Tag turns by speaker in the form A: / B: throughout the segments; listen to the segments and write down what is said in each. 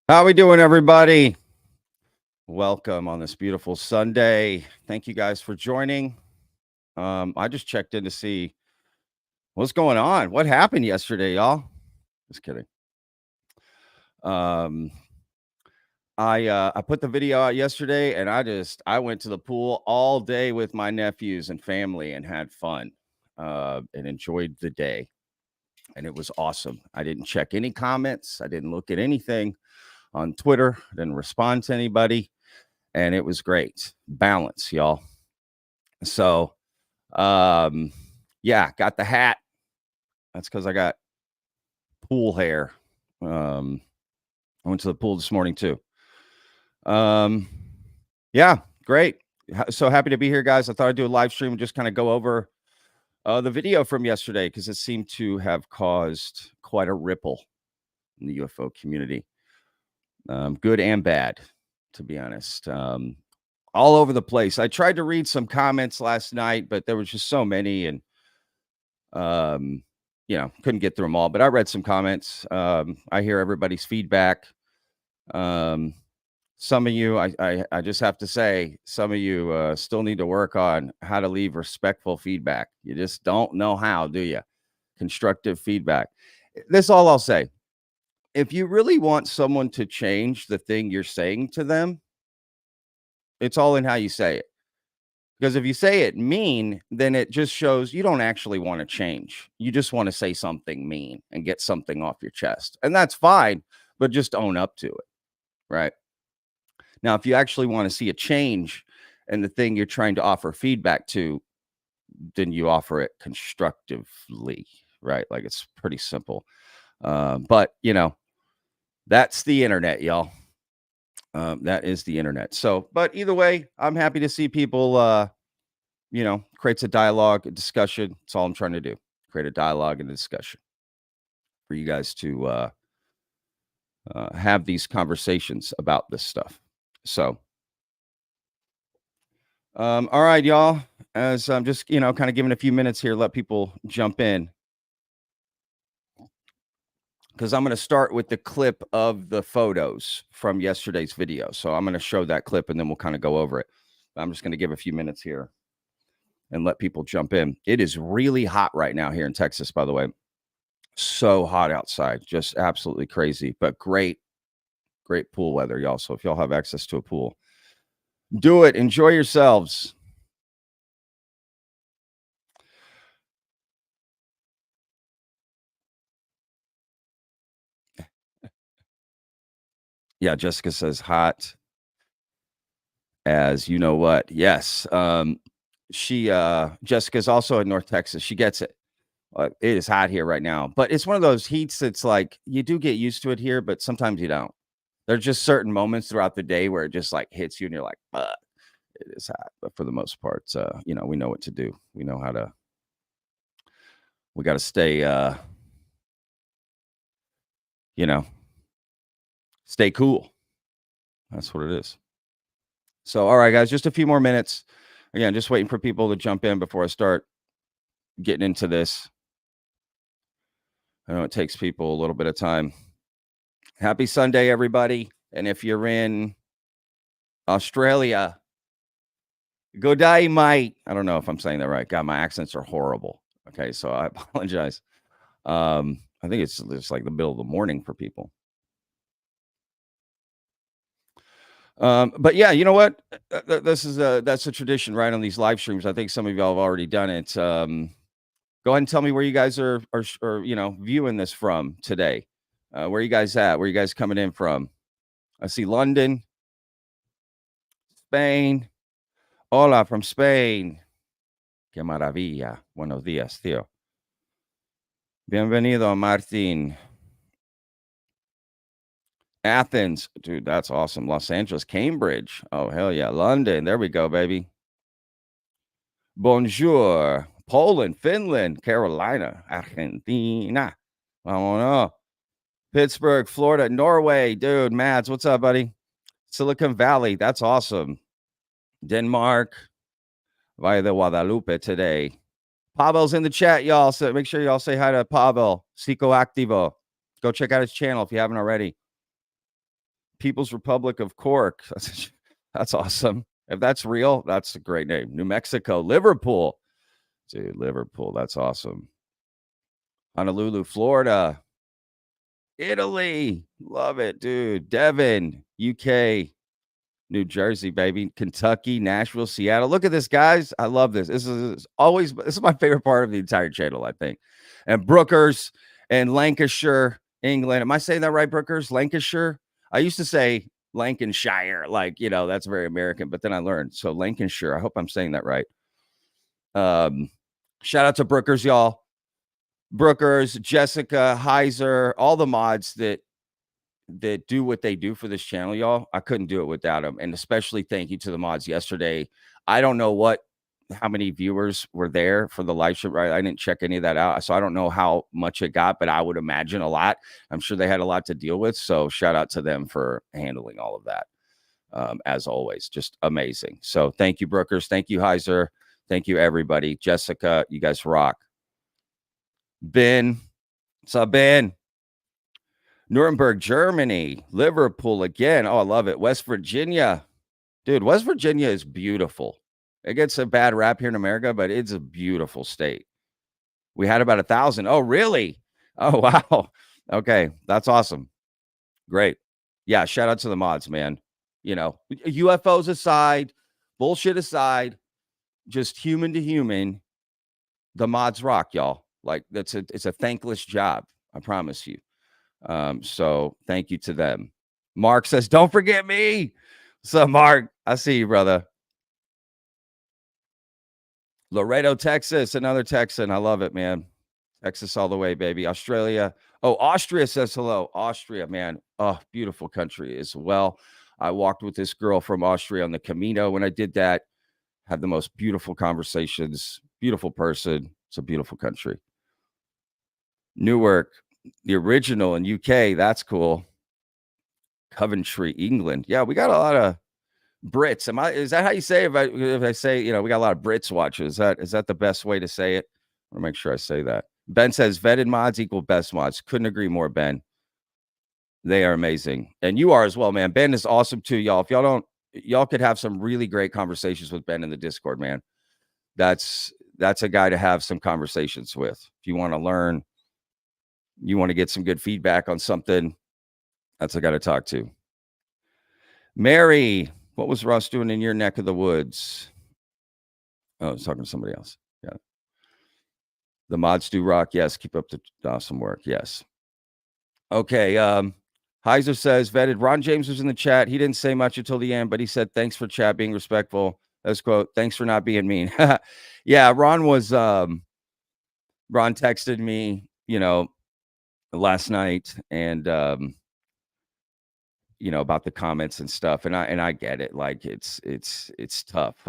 A: How we doing, everybody? Welcome on this beautiful Sunday. Thank you guys for joining. I just checked in to see what's going on. What happened yesterday, y'all? Just kidding. Um, I put the video out yesterday, and I went to the pool all day with my nephews and family and had fun and enjoyed the day. And it was awesome. I didn't check any comments. I didn't look at anything on Twitter. I didn't respond to anybody. And it was great. Balance, y'all. So, yeah, got the hat. That's because I got pool hair. I went to the pool this morning too. Yeah, great. So happy to be here, guys. I thought I'd do a live stream and just kind of go over the video from yesterday because it seemed to have caused quite a ripple in the UFO community, good and bad, to be honest. All over the place. I tried to read some comments last night, but there was just so many, and couldn't get through them all. But I read some comments. I hear everybody's feedback. Some of you, I just have to say, some of you still need to work on how to leave respectful feedback. You just don't know how, do you? Constructive feedback. That's all I'll say. If you really want someone to change the thing you're saying to them, it's all in how you say it. Because if you say it mean, then it just shows you don't actually want to change. You just want to say something mean and get something off your chest. And that's fine, but just own up to it. Right. Now, if you actually want to see a change in the thing you're trying to offer feedback to, then you offer it constructively. Right. Like it's pretty simple. But, that's the internet, y'all. That is the internet. So, but either way, I'm happy to see people, creates a dialogue, a discussion. That's all I'm trying to do. Create a dialogue and a discussion for you guys to have these conversations about this stuff. So, all right, y'all. As I'm just, kind of giving a few minutes here, let people jump in. Because I'm going to start with the clip of the photos from yesterday's video. So I'm going to show that clip and then we'll kind of go over it. I'm just going to give a few minutes here and let people jump in. It is really hot right now here in Texas, by the way. So hot outside, just absolutely crazy, but great pool weather, y'all. So if y'all have access to a pool, do it. Enjoy yourselves. Yeah, Jessica says hot as you know what. Yes. Jessica's also in North Texas. She gets it. It is hot here right now, but it's one of those heats that's like you do get used to it here, but sometimes you don't. There's just certain moments throughout the day where it just like hits you and you're like, it is hot. But for the most part, we know what to do. We know how to, we got to stay, stay cool. That's what it is. So, all right, guys, just a few more minutes. Again, just waiting for people to jump in before I start getting into this. I know it takes people a little bit of time. Happy Sunday, everybody. And if you're in Australia, good day, mate. I don't know if I'm saying that right. God, my accents are horrible. Okay, so I apologize. I think it's like the middle of the morning for people. But yeah, you know what? That's a tradition, right? On these live streams, I think some of y'all have already done it. Go ahead and tell me where you guys are viewing this from today. Where you guys at? Where you guys coming in from? I see London, Spain. Hola from Spain. Qué maravilla. Buenos días, tío. Bienvenido, Martin. Athens, dude, that's awesome. Los Angeles, Cambridge. Oh, hell yeah. London. There we go, baby. Bonjour. Poland, Finland, Carolina, Argentina. Vámonos. Pittsburgh, Florida, Norway. Dude, Mads, what's up, buddy? Silicon Valley. That's awesome. Denmark. Valle de Guadalupe today. Pavel's in the chat, y'all. So make sure y'all say hi to Pavel. Psicoactivo. Go check out his channel if you haven't already. People's Republic of Cork. That's awesome. If that's real, that's a great name. New Mexico, Liverpool. Dude, Liverpool. That's awesome. Honolulu, Florida. Italy. Love it, dude. Devon, UK. New Jersey, baby. Kentucky, Nashville, Seattle. Look at this, guys. I love this. This is my favorite part of the entire channel, I think. And Brookers and Lancashire, England. Am I saying that right, Brookers? Lancashire? I used to say Lancashire, like, that's very American, but then I learned. So Lancashire. I hope I'm saying that right. Shout out to Brookers, y'all. Brookers, Jessica, Heiser, all the mods that do what they do for this channel, y'all. I couldn't do it without them. And especially thank you to the mods yesterday. I don't know how many viewers were there for the live stream, right? I didn't check any of that out. So I don't know how much it got, but I would imagine a lot. I'm sure they had a lot to deal with. So shout out to them for handling all of that. As always, just amazing. So thank you, Brookers. Thank you, Heiser. Thank you, everybody. Jessica, you guys rock. Ben, what's up, Ben? Nuremberg, Germany, Liverpool again. Oh, I love it. West Virginia. Dude, West Virginia is beautiful. It gets a bad rap here in America, but it's a beautiful state. We had about 1,000. Oh, really? Oh, wow. Okay. That's awesome. Great. Yeah. Shout out to the mods, man. UFOs aside, bullshit aside, just human to human, the mods rock, y'all. Like it's a thankless job. I promise you. So thank you to them. Mark says, don't forget me. What's up, Mark? I see you, brother. Laredo, Texas, another Texan. I love it, man. Texas all the way, baby. Australia. Oh, Austria says hello. Austria, man. Oh, beautiful country as well. I walked with this girl from Austria on the Camino when I did that. Had the most beautiful conversations. Beautiful person. It's a beautiful country. Newark, the original in UK. That's cool. Coventry, England. Yeah, we got a lot of Brits. Is that how you say it? If I say, we got a lot of Brits watching. Is that the best way to say it? I want to make sure I say that. Ben says vetted mods equal best mods. Couldn't agree more, Ben. They are amazing. And you are as well, man. Ben is awesome too, y'all. If y'all could have some really great conversations with Ben in the Discord, man. That's a guy to have some conversations with. If you want to learn, you want to get some good feedback on something, that's a guy to talk to. Mary, what was Ross doing in your neck of the woods? Oh, I was talking to somebody else. Yeah. The mods do rock. Yes. Keep up the awesome work. Yes. Okay. Heiser says, vetted. Ron James was in the chat. He didn't say much until the end, but he said, thanks for chat being respectful. Let's quote, thanks for not being mean. Yeah. Ron texted me, last night and, about the comments and stuff. And I get it. Like it's tough.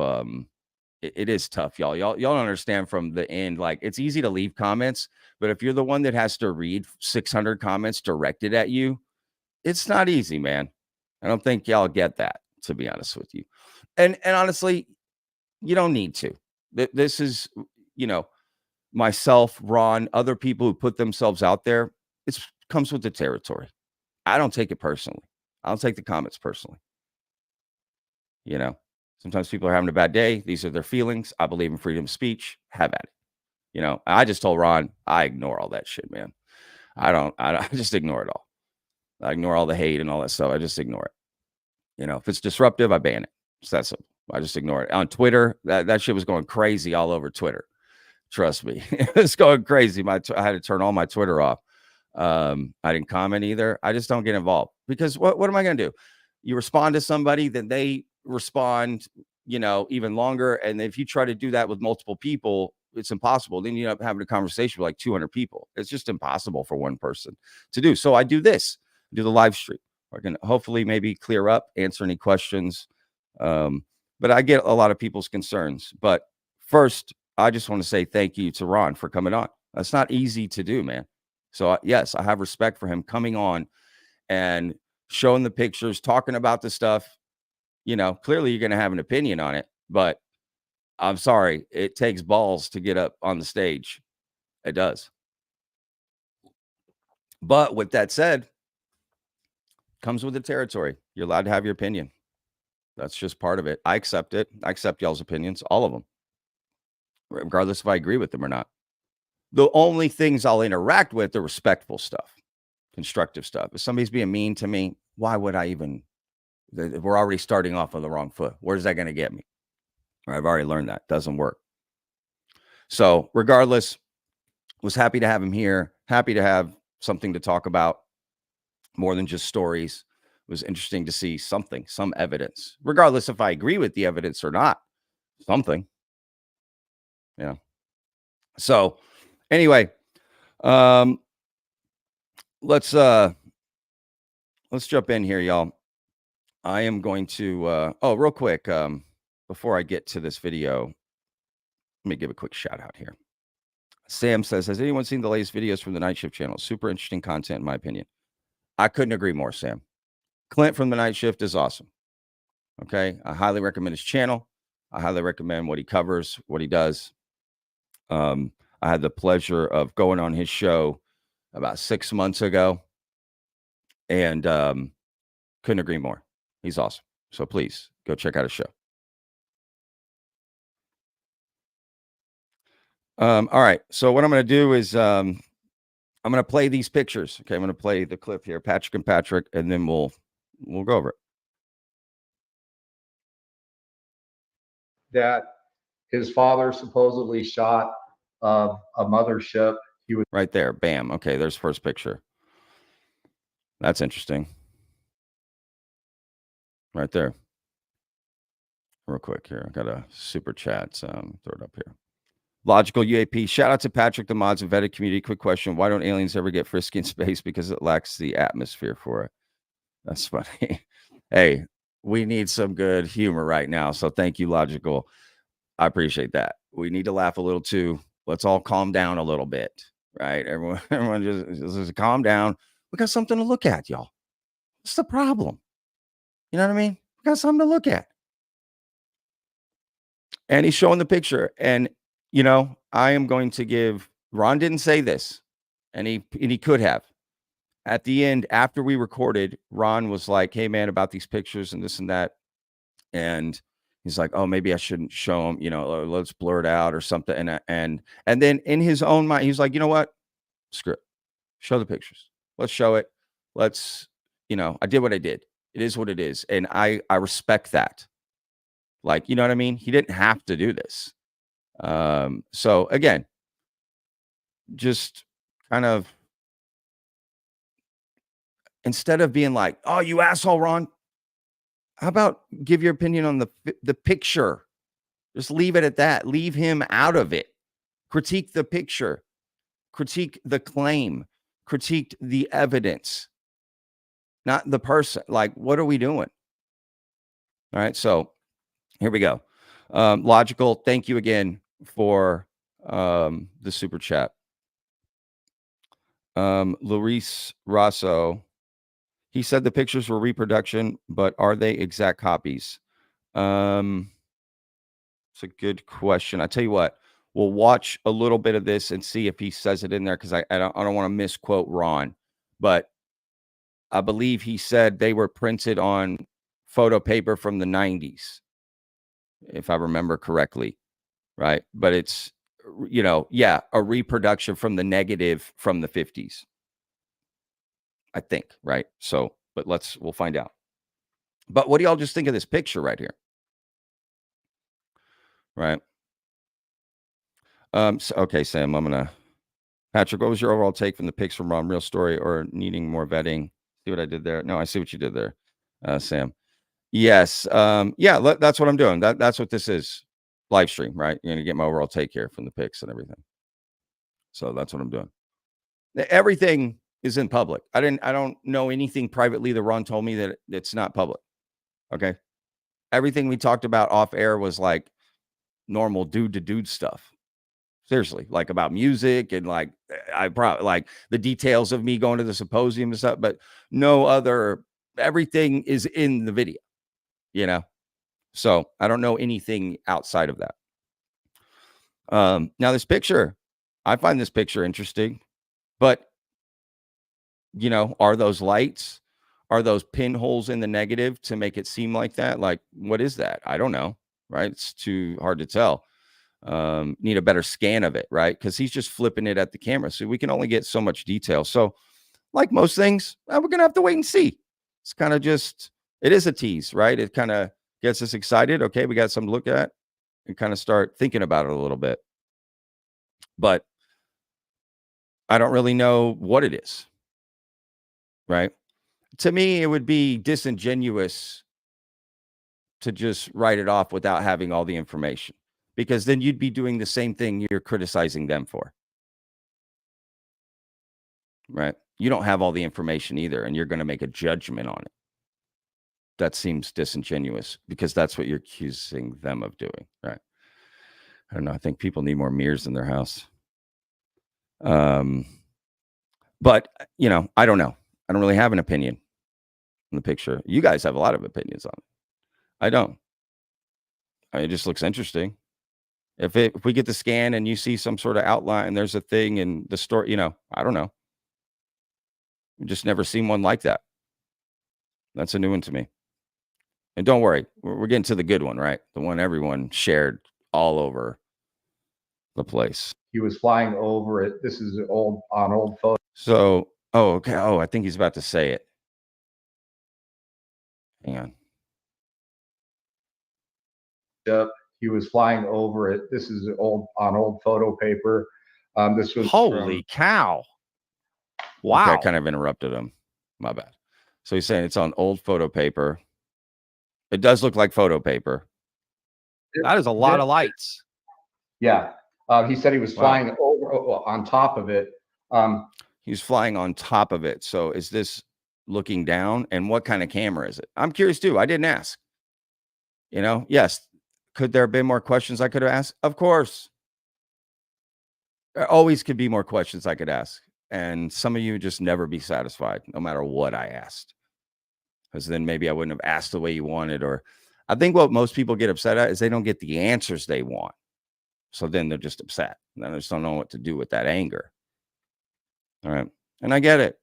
A: It is tough, y'all. Y'all don't understand from the end. Like it's easy to leave comments, but if you're the one that has to read 600 comments directed at you, it's not easy, man. I don't think y'all get that, to be honest with you. And honestly, you don't need to. This is, myself, Ron, other people who put themselves out there. It comes with the territory. I don't take it personally. I don't take the comments personally. Sometimes people are having a bad day. These are their feelings. I believe in freedom of speech. Have at it. I just told Ron, I ignore all that shit, man. I just ignore it all. I ignore all the hate and all that stuff. I just ignore it. If it's disruptive, I ban it. It's that simple. I just ignore it. On Twitter, that shit was going crazy all over Twitter. Trust me. It's going crazy. I had to turn all my Twitter off. I didn't comment either. I just don't get involved because what am I going to do? You respond to somebody, then they respond, even longer. And if you try to do that with multiple people, it's impossible. Then you end up having a conversation with like 200 people. It's just impossible for one person to do. So I do this, do the live stream. I can hopefully maybe clear up, answer any questions. But I get a lot of people's concerns. But first, I just want to say thank you to Ron for coming on. That's not easy to do, man. So yes, I have respect for him coming on and showing the pictures, talking about the stuff. Clearly you're going to have an opinion on it, but I'm sorry. It takes balls to get up on the stage. It does. But with that said, Comes with the territory. You're allowed to have your opinion. That's just part of it. I accept it. I accept y'all's opinions, all of them, regardless if I agree with them or not. The only things I'll interact with are respectful stuff, constructive stuff. If somebody's being mean to me, why would I even? We're already starting off on the wrong foot. Where's that going to get me? I've already learned that doesn't work. So regardless, was happy to have him here. Happy to have something to talk about more than just stories. It was interesting to see something, some evidence, regardless if I agree with the evidence or not, something, yeah. So anyway, let's jump in here, y'all. I am going to, real quick, before I get to this video, let me give a quick shout out here. Sam says, has anyone seen the latest videos from the Night Shift channel? Super interesting content, in my opinion. I couldn't agree more, Sam. Clint from the Night Shift is awesome. Okay. I highly recommend his channel. I highly recommend what he covers, what he does. I had the pleasure of going on his show about 6 months ago and couldn't agree more. He's awesome. So please go check out his show. All right. So what I'm going to do is I'm going to play these pictures. Okay. I'm going to play the clip here, Patrick and Patrick, and then we'll go over it.
B: That his father supposedly shot a mothership. He was
A: right there. Bam. Okay. There's first picture. That's interesting. Right there. Real quick here. I got a super chat. Throw it up here. Logical UAP. Shout out to Patrick, the mods and vetted community. Quick question. Why don't aliens ever get frisky in space? Because it lacks the atmosphere for it. That's funny. Hey, we need some good humor right now. So thank you, Logical. I appreciate that. We need to laugh a little too. Let's all calm down a little bit. Right? Everyone just calm down. We got something to look at, y'all. What's the problem? You know what I mean? We got something to look at. And he's showing the picture. And, you know, I am going to give, Ron didn't say this, and he could have. At the end, after we recorded, Ron was like, hey, man, about these pictures and this and that. And he's like, oh, maybe I shouldn't show them, you know, let's blur it out or something. And then in his own mind, he's like, you know what? Screw it. Show the pictures. Let's show it. Let's, you know, I did what I did. It is what it is. And I respect that. Like, you know what I mean? He didn't have to do this. So again, just kind of, instead of being like, oh, you asshole, Ron, how about give your opinion on the picture? Just leave it at that. Leave him out of it. Critique the picture. Critique the claim. Critique the evidence. Not the person. Like, what are we doing? All right, so here we go. Logical, thank you again for the super chat. Luis Rosso, he said the pictures were reproduction, but are they exact copies? It's a good question. I tell you what, we'll watch a little bit of this and see if he says it in there, because I don't want to misquote Ron, but I believe he said they were printed on photo paper from the 90s, if I remember correctly, right? But it's, you know, yeah, a reproduction from the negative from the 50s, I think, right? So, but we'll find out. But what do y'all just think of this picture right here? Right. Okay, Sam, Patrick, what was your overall take from the pics from Ron? Real story or needing more vetting? See what I did there? No, I see what you did there, Sam. Yes. Yeah, that's what I'm doing. That's what this is. Live stream, right? You're going to get my overall take here from the pics and everything. So that's what I'm doing. Everything is in public. I don't know anything privately that Ron told me that it's not public. Okay. Everything we talked about off air was like normal dude to dude stuff. Seriously, like about music and like I probably like the details of me going to the symposium and stuff, but no other, everything is in the video, you know? So I don't know anything outside of that. Now this picture, I find this picture interesting, but you know, are those lights? Are those pinholes in the negative to make it seem like that? Like, what is that? I don't know, right? It's too hard to tell. Need a better scan of it, right? Because he's just flipping it at the camera. So we can only get so much detail. So like most things, we're going to have to wait and see. It's kind of just, it is a tease, right? It kind of gets us excited. Okay, we got something to look at and kind of start thinking about it a little bit. But I don't really know what it is, right? To me, it would be disingenuous to just write it off without having all the information, because then you'd be doing the same thing you're criticizing them for, right? You don't have all the information either, and you're going to make a judgment on it. That seems disingenuous because that's what you're accusing them of doing, right? I don't know. I think people need more mirrors in their house. But, you know, I don't know. I don't really have an opinion on the picture. You guys have a lot of opinions on it. I don't. I mean, it just looks interesting. If we get the scan and you see some sort of outline, there's a thing in the story, you know, I don't know. I've just never seen one like that. That's a new one to me. And don't worry, we're getting to the good one, right? The one everyone shared all over the place.
B: He was flying over it. This is old photo.
A: So, oh, okay. Oh, I think he's about to say it. Hang on.
B: Yep. He was flying over it. This is old photo paper. This was
A: holy cow. Wow. Okay, I kind of interrupted him. My bad. So he's saying it's on old photo paper. It does look like photo paper. That is a lot of lights.
B: Yeah. He said he was flying over on top of it.
A: He's flying on top of it. So is this looking down? And what kind of camera is it? I'm curious too. I didn't ask. You know, yes. Could there have been more questions I could have asked? Of course. There always could be more questions I could ask. And some of you just never be satisfied, no matter what I asked. Because then maybe I wouldn't have asked the way you wanted. Or I think what most people get upset at is they don't get the answers they want. So then they're just upset. And they just don't know what to do with that anger. All right. And I get it.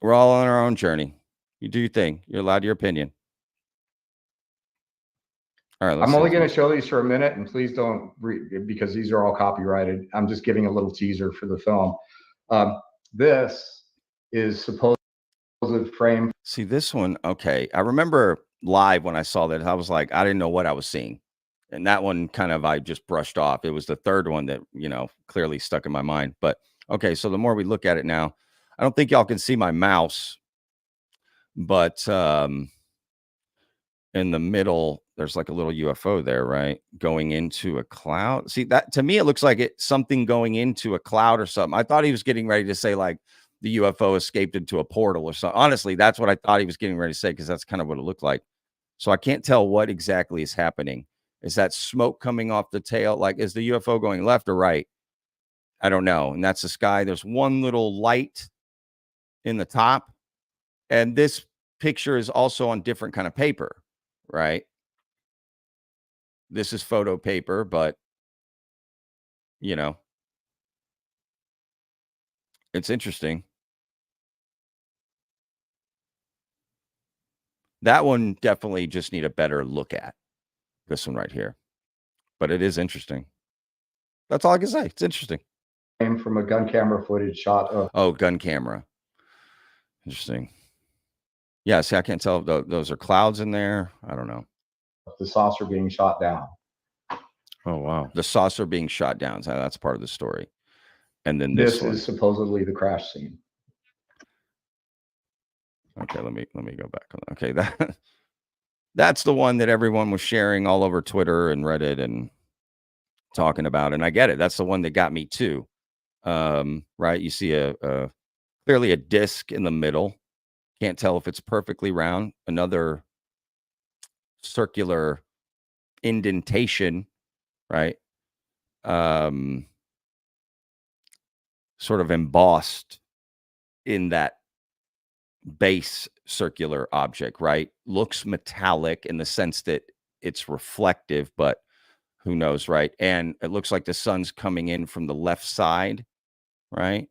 A: We're all on our own journey. You do your thing. You're allowed your opinion. All right.
B: I'm only going to show these for a minute, and please don't read because these are all copyrighted. I'm just giving a little teaser for the film. This is supposed frame.
A: See this one. Okay. I remember live when I saw that, I was like, I didn't know what I was seeing. And that one kind of, I just brushed off. It was the third one that, you know, clearly stuck in my mind. But okay. So the more we look at it now, I don't think y'all can see my mouse, but in the middle, there's like a little UFO there, right? Going into a cloud. See that, to me, it looks like it's something going into a cloud or something. I thought he was getting ready to say like the UFO escaped into a portal or something. Honestly, that's what I thought he was getting ready to say, because that's kind of what it looked like. So I can't tell what exactly is happening. Is that smoke coming off the tail? Like, is the UFO going left or right? I don't know. And that's the sky. There's one little light in the top. And this picture is also on different kind of paper, right? This is photo paper, but, you know, it's interesting. That one definitely just need a better look at. This one right here. But it is interesting. That's all I can say. It's interesting.
B: From a gun camera footage shot of.
A: Oh, gun camera. Interesting. Yeah, see, I can't tell if those are clouds in there. I don't know.
B: The saucer being shot down.
A: Oh, wow. The saucer being shot down. So that's part of the story. And then
B: this is supposedly the crash scene.
A: Okay, let me go back on that. Okay, that's the one that everyone was sharing all over Twitter and Reddit and talking about. And I get it. That's the one that got me too. Right? You see a clearly a disc in the middle. Can't tell if it's perfectly round. Another circular indentation, right? Sort of embossed in that base circular object, right? Looks metallic in the sense that it's reflective, but who knows, right? And it looks like the sun's coming in from the left side, right?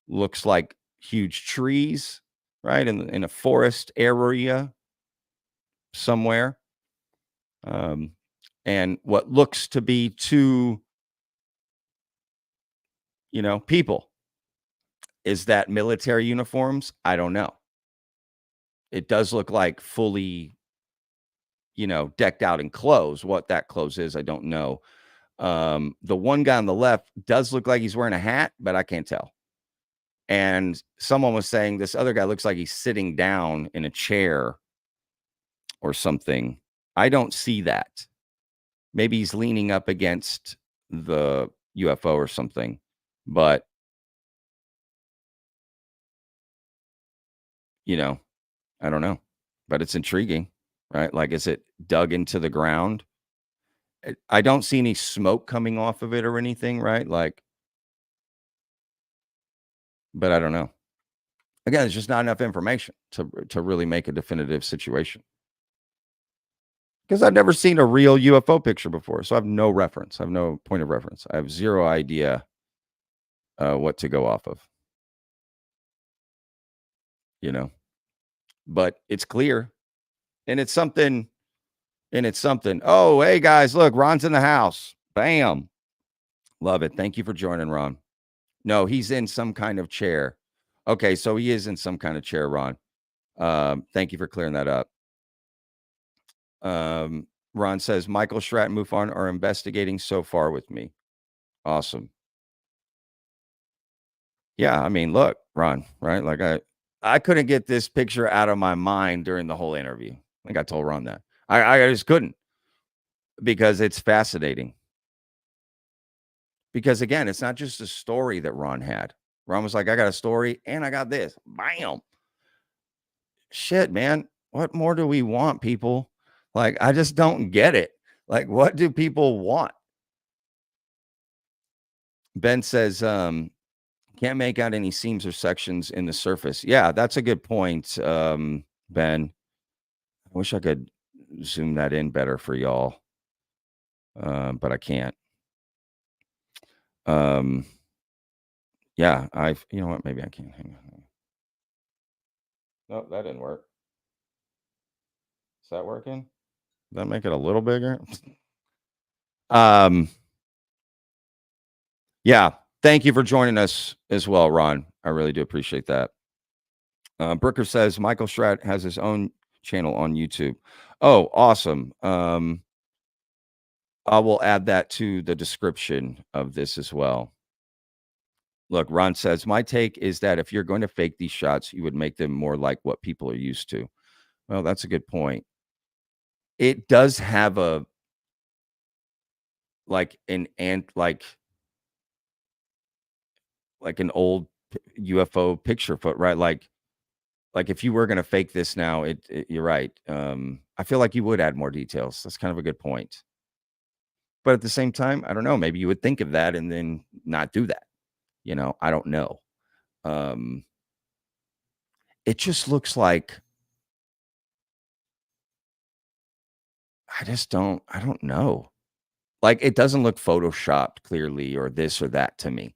A: Looks like huge trees right? In a forest area somewhere. And what looks to be two, people. Is that military uniforms? I don't know. It does look like fully, decked out in clothes. What that clothes is, I don't know. The one guy on the left does look like he's wearing a hat, but I can't tell. And someone was saying this other guy looks like he's sitting down in a chair or something. I don't see that. Maybe he's leaning up against the UFO or something, but I don't know. But it's intriguing, right? Like, is it dug into the ground? I don't see any smoke coming off of it or anything, right? Like, but I don't know. Again, there's just not enough information to really make a definitive situation. Because I've never seen a real UFO picture before, so I have no reference. I have no point of reference. I have zero idea what to go off of. But it's clear, and it's something. Oh, hey guys, look, Ron's in the house. Bam, love it. Thank you for joining, Ron. No, he's in some kind of chair. Okay, so he is in some kind of chair, Ron. Thank you for clearing that up. Ron says, Michael Schratt and MUFON are investigating so far with me. Awesome. Yeah, I mean, look, Ron, right? Like I couldn't get this picture out of my mind during the whole interview. I think I told Ron that. I just couldn't, because it's fascinating. Because again, it's not just a story that Ron had. Ron was like, I got a story and I got this. Bam. Shit, man. What more do we want, people? Like, I just don't get it. Like, what do people want? Ben says, can't make out any seams or sections in the surface. Yeah, that's a good point, Ben. I wish I could zoom that in better for y'all, but I can't. Yeah, you know what? Maybe I can. Hang on. No, that didn't work. Is that working? Does that make it a little bigger? Yeah. Thank you for joining us as well, Ron. I really do appreciate that. Brooker says Michael Schratt has his own channel on YouTube. Oh, awesome. I will add that to the description of this as well. Look, Ron says, my take is that if you're going to fake these shots, you would make them more like what people are used to. Well, that's a good point. It does have a like an old UFO picture foot, right? Like if you were going to fake this now, you're right. I feel like you would add more details. That's kind of a good point. But at the same time, I don't know. Maybe you would think of that and then not do that. I don't know. It just looks like I don't know. Like, it doesn't look photoshopped clearly or this or that to me.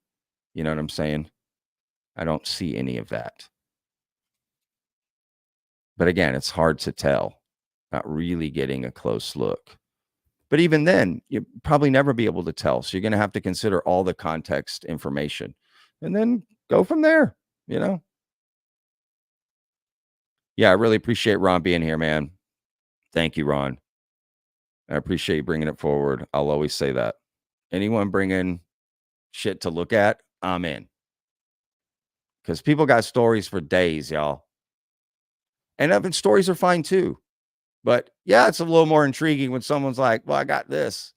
A: You know what I'm saying? I don't see any of that. But again, it's hard to tell. Not really getting a close look. But even then, you'll probably never be able to tell. So you're going to have to consider all the context information and then go from there, Yeah, I really appreciate Ron being here, man. Thank you, Ron. I appreciate you bringing it forward. I'll always say that. Anyone bringing shit to look at, I'm in. Because people got stories for days, y'all. And even stories are fine too. But yeah, it's a little more intriguing when someone's like, well, I got this.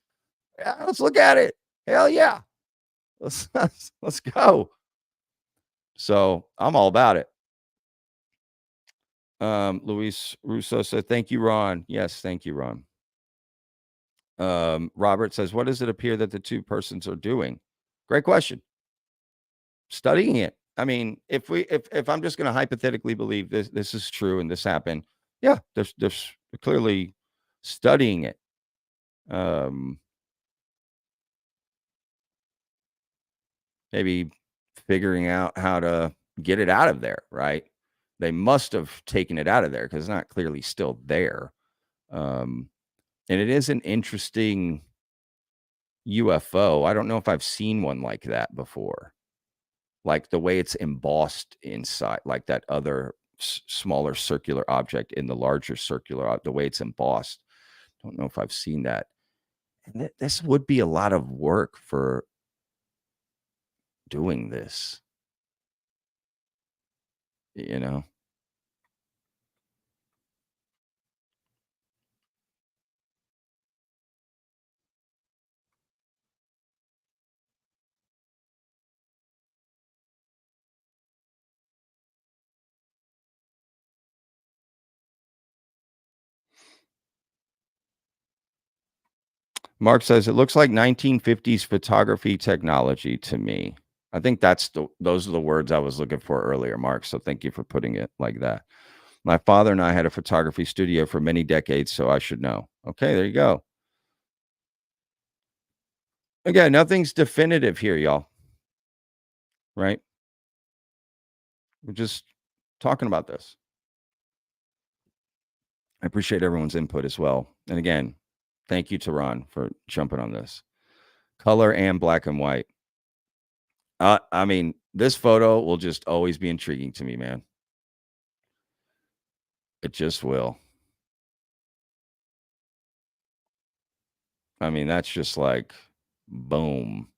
A: Yeah, let's look at it. Hell yeah. Let's go. So I'm all about it. Luis Russo said, thank you, Ron. Yes, thank you, Ron. Robert says, what does it appear that the two persons are doing? Great question. Studying it. I mean, if I'm just going to hypothetically believe this is true and this happened, yeah, they're clearly studying it. Maybe figuring out how to get it out of there, right? They must have taken it out of there because it's not clearly still there. And it is an interesting UFO. I don't know if I've seen one like that before. Like the way it's embossed inside, like that other smaller circular object in the larger circular, the way it's embossed. Don't know if I've seen that. And this would be a lot of work for doing this, you know? Mark says it looks like 1950s photography technology to me. I think those are the words I was looking for earlier, Mark. So thank you for putting it like that. My father and I had a photography studio for many decades, so I should know. Okay, there you go. Again, nothing's definitive here, y'all. Right? We're just talking about this. I appreciate everyone's input as well. And again, thank you to Ron for jumping on this. Color and black and white. I mean, this photo will just always be intriguing to me, man. It just will. I mean, that's just like boom.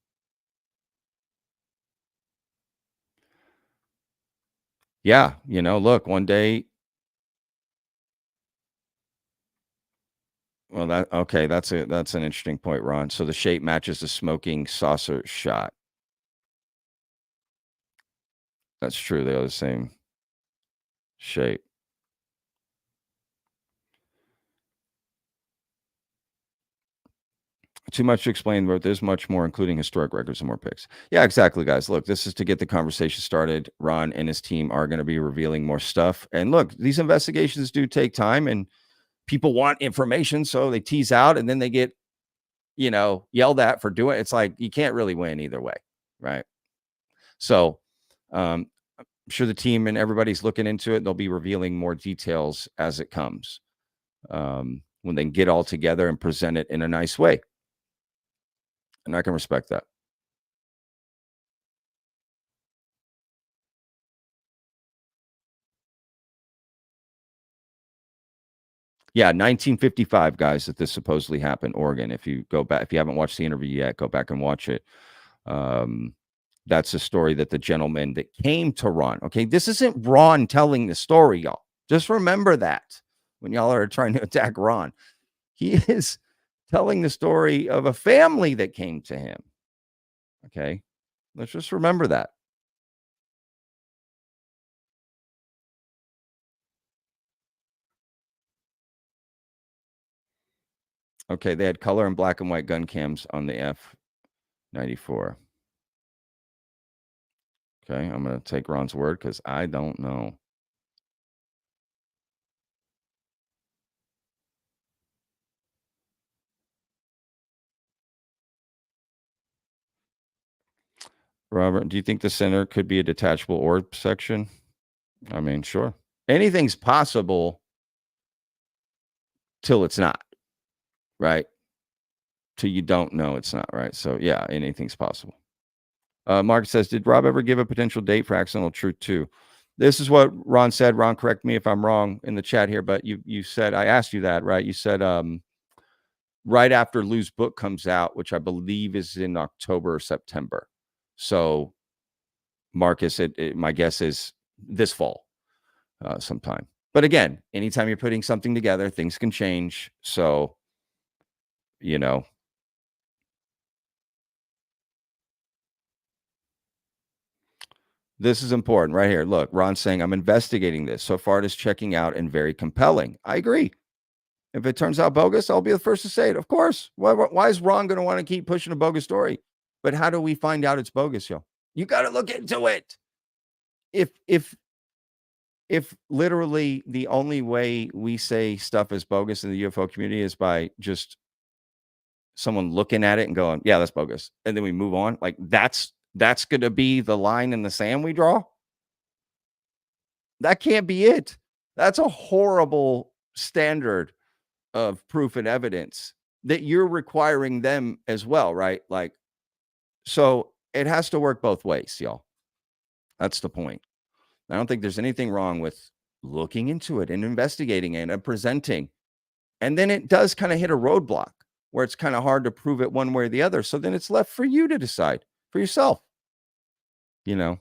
A: Yeah, look, one day. Well, that's an interesting point, Ron. So the shape matches the smoking saucer shot. That's true. They are the same shape. Too much to explain, but there's much more, including historic records and more pics. Yeah, exactly, guys. Look, this is to get the conversation started. Ron and his team are going to be revealing more stuff. And look, these investigations do take time, and people want information, so they tease out, and then they get, yelled at for doing it. It's like you can't really win either way, right? So, I'm sure the team and everybody's looking into it. They'll be revealing more details as it comes, when they get all together and present it in a nice way. And I can respect that. Yeah, 1955, guys, that this supposedly happened, Oregon. If you go back, if you haven't watched the interview yet, go back and watch it. That's a story that the gentleman that came to Ron. Okay, this isn't Ron telling the story, y'all. Just remember that when y'all are trying to attack Ron. He is telling the story of a family that came to him. Okay, let's just remember that. Okay, they had color and black and white gun cams on the F-94. Okay, I'm going to take Ron's word because I don't know. Robert, do you think the center could be a detachable orb section? I mean, sure. Anything's possible till it's not, right? Till you don't know it's not, right? So, yeah, anything's possible. Mark says, did Rob ever give a potential date for Accidental Truth 2? This is what Ron said. Ron, correct me if I'm wrong in the chat here, but you said, I asked you that, right? You said right after Lou's book comes out, which I believe is in October or September. So, Marcus, my guess is this fall sometime. But again, anytime you're putting something together, things can change. So, this is important right here. Look, Ron's saying, I'm investigating this. So far, it is checking out and very compelling. I agree. If it turns out bogus, I'll be the first to say it. Of course. Why is Ron going to want to keep pushing a bogus story? But how do we find out it's bogus, yo? You got to look into it. If literally the only way we say stuff is bogus in the UFO community is by just someone looking at it and going, yeah, that's bogus, and then we move on, like that's going to be the line in the sand we draw, That can't be it. That's a horrible standard of proof and evidence that you're requiring them as well, right? Like, so it has to work both ways, y'all. That's the point. I don't think there's anything wrong with looking into it and investigating it and presenting. And then it does kind of hit a roadblock where it's kind of hard to prove it one way or the other. So then it's left for you to decide for yourself, you know.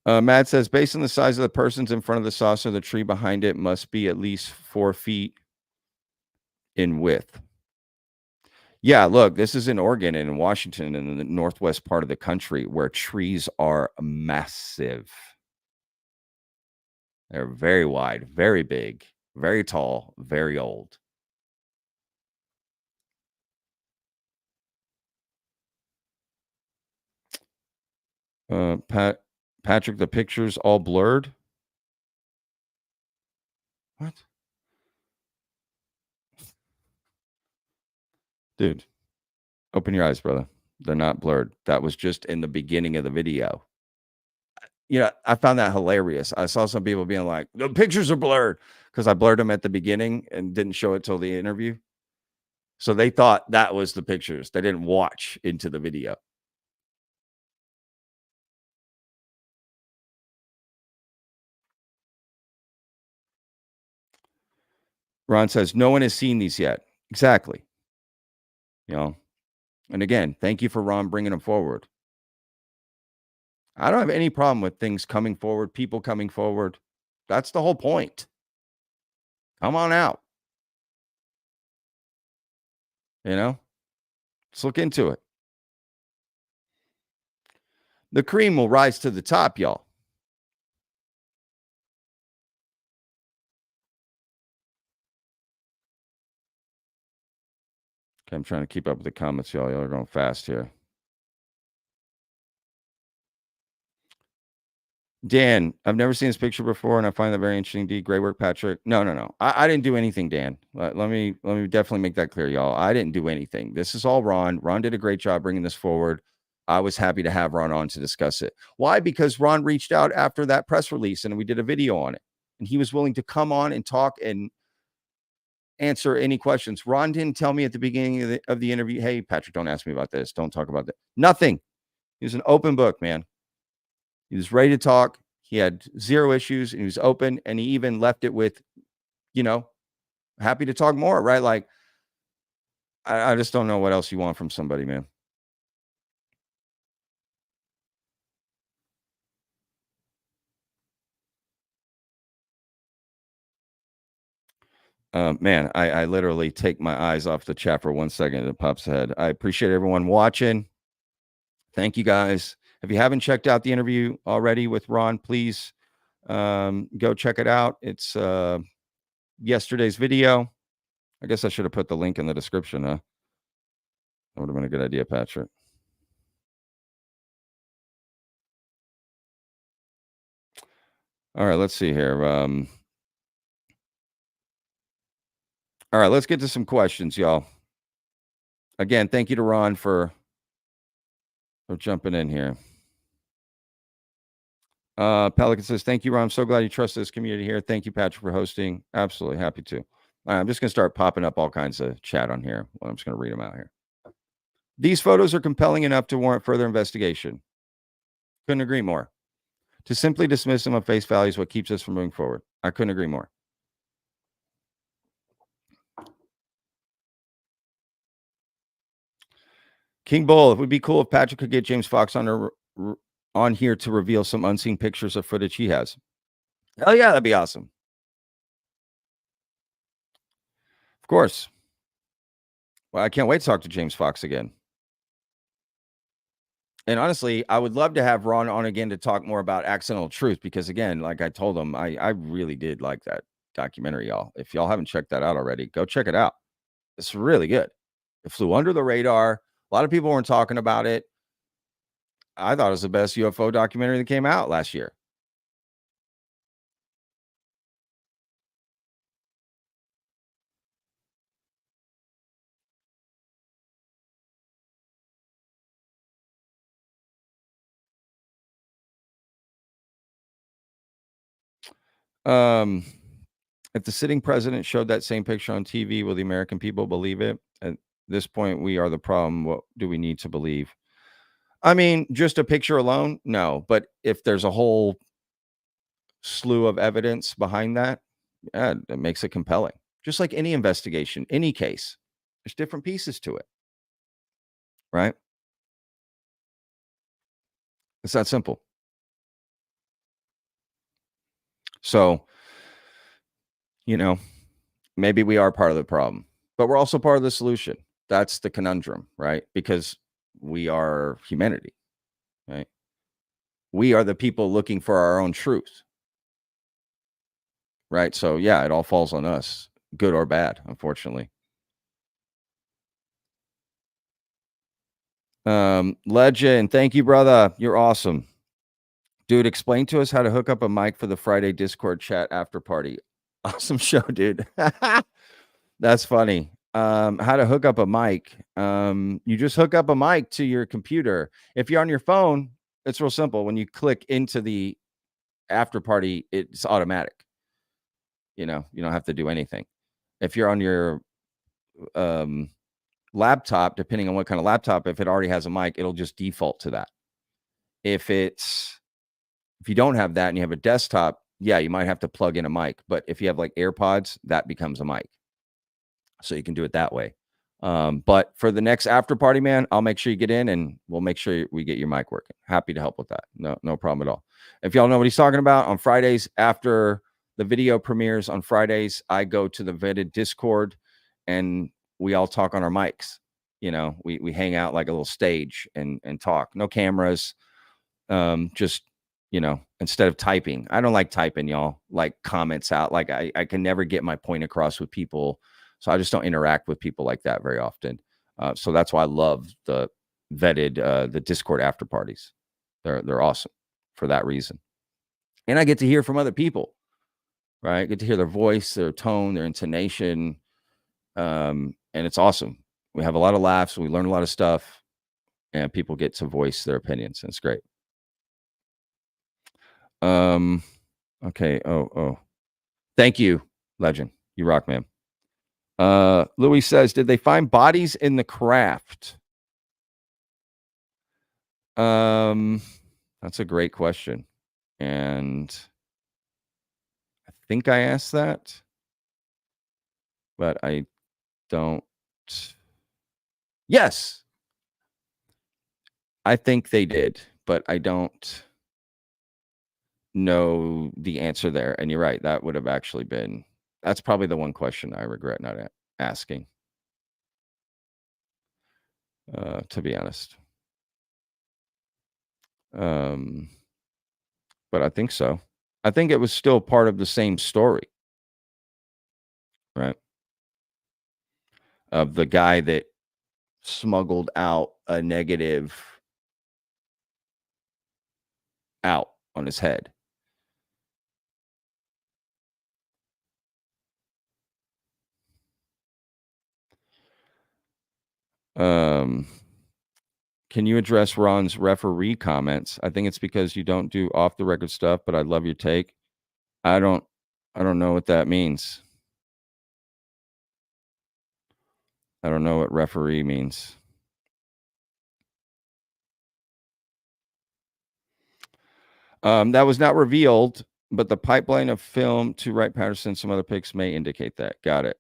A: Matt says, based on the size of the persons in front of the saucer, the tree behind it must be at least 4 feet in width. Yeah, look, this is in Oregon and in Washington in the northwest part of the country where trees are massive. They're very wide, very big, very tall, very old. Patrick, the picture's all blurred. What? Dude, open your eyes, brother. They're not blurred. That was just in the beginning of the video. You know, I found that hilarious. I saw some people being like, the pictures are blurred because I blurred them at the beginning and didn't show it till the interview. So they thought that was the pictures. They didn't watch into the video. Ron says, no one has seen these yet. Exactly. You know, and again, thank you for Ron bringing them forward. I don't have any problem with things coming forward, people coming forward. That's the whole point. Come on out. You know, let's look into it. The cream will rise to the top, y'all. Okay, I'm trying to keep up with the comments, y'all. Y'all are going fast here. Dan, I've never seen this picture before, and I find that very interesting. D, great work, Patrick. No. I didn't do anything, Dan. Let me definitely make that clear, y'all. I didn't do anything. This is all Ron. Ron did a great job bringing this forward. I was happy to have Ron on to discuss it. Why? Because Ron reached out after that press release, and we did a video on it, and he was willing to come on and talk and answer any questions. Ron didn't tell me at the beginning of the interview, hey, Patrick, don't ask me about this. Don't talk about that. Nothing. He was an open book, man. He was ready to talk. He had zero issues and he was open. And he even left it with, you know, happy to talk more, right? Like, I just don't know what else you want from somebody, man. Man, I literally take my eyes off the chat for 1 second and it pops ahead. I appreciate everyone watching. Thank you guys. If you haven't checked out the interview already with Ron, please go check it out. It's yesterday's video. I guess I should have put the link in the description. That would have been a good idea, Patrick. All right, let's see here. All right, let's get to some questions, y'all. Again, thank you to Ron for jumping in here. Pelican says, thank you, Ron. I'm so glad you trust this community here. Thank you, Patrick, for hosting. Absolutely happy to. All right, I'm just going to start popping up all kinds of chat on here. Well, I'm just going to read them out here. These photos are compelling enough to warrant further investigation. Couldn't agree more. To simply dismiss them on face value is what keeps us from moving forward. I couldn't agree more. King Bull, it would be cool if Patrick could get James Fox on here to reveal some unseen pictures of footage he has. Oh yeah, that'd be awesome. Of course. Well, I can't wait to talk to James Fox again. And honestly, I would love to have Ron on again to talk more about Accidental Truth because, again, like I told him, I really did like that documentary, y'all. If y'all haven't checked that out already, go check it out. It's really good. It flew under the radar. A lot of people weren't talking about it. I thought it was the best UFO documentary that came out last year. If the sitting president showed that same picture on TV, will the American people believe it? At this point, we are the problem. What do we need to believe? I mean, just a picture alone? No. But if there's a whole slew of evidence behind that, yeah, it makes it compelling. Just like any investigation, any case, there's different pieces to it, right? It's that simple. So, you know, maybe we are part of the problem, but we're also part of the solution. That's the conundrum, right? Because we are humanity, right? We are the people looking for our own truth, right? So, yeah, it all falls on us, good or bad, unfortunately. Legend, thank you, brother. You're awesome. Dude, explain to us how to hook up a mic for the Friday Discord chat after party. Awesome show, dude. That's funny. How to hook up a mic. You just hook up a mic to your computer. If you're on your phone, it's real simple. When you click into the after party, it's automatic. You know, you don't have to do anything. If you're on your laptop, depending on what kind of laptop, if it already has a mic, it'll just default to that. If you don't have that and you have a desktop, yeah, you might have to plug in a mic. But if you have like AirPods, that becomes a mic. So you can do it that way. But for the next after party, man, I'll make sure you get in and we'll make sure we get your mic working. Happy to help with that. No problem at all. If y'all know what he's talking about, on Fridays after the video premieres on Fridays, I go to the VETTED Discord and we all talk on our mics. You know, we hang out like a little stage and talk. No cameras. Just, you know, instead of typing. I don't like typing, y'all, like comments out. Like I can never get my point across with people. So I just don't interact with people like that very often. So that's why I love the VETTED, the Discord after parties. They're awesome for that reason. And I get to hear from other people, right? I get to hear their voice, their tone, their intonation. And it's awesome. We have a lot of laughs. We learn a lot of stuff and people get to voice their opinions. And it's great. Okay. Oh. Thank you, Legend. You rock, man. Louis says, did they find bodies in the craft? That's a great question. And I think I asked that, but I don't. Yes, I think they did, but I don't know the answer there. And you're right. That would have actually been, that's probably the one question I regret not asking, to be honest. But I think so. I think it was still part of the same story, right? Of the guy that smuggled out a negative out on his head. Can you address Ron's referee comments? I think it's because you don't do off the record stuff, but I love your take. I don't know what that means. I don't know what referee means. That was not revealed, but the pipeline of film to Wright Patterson, some other pics may indicate that. Got it.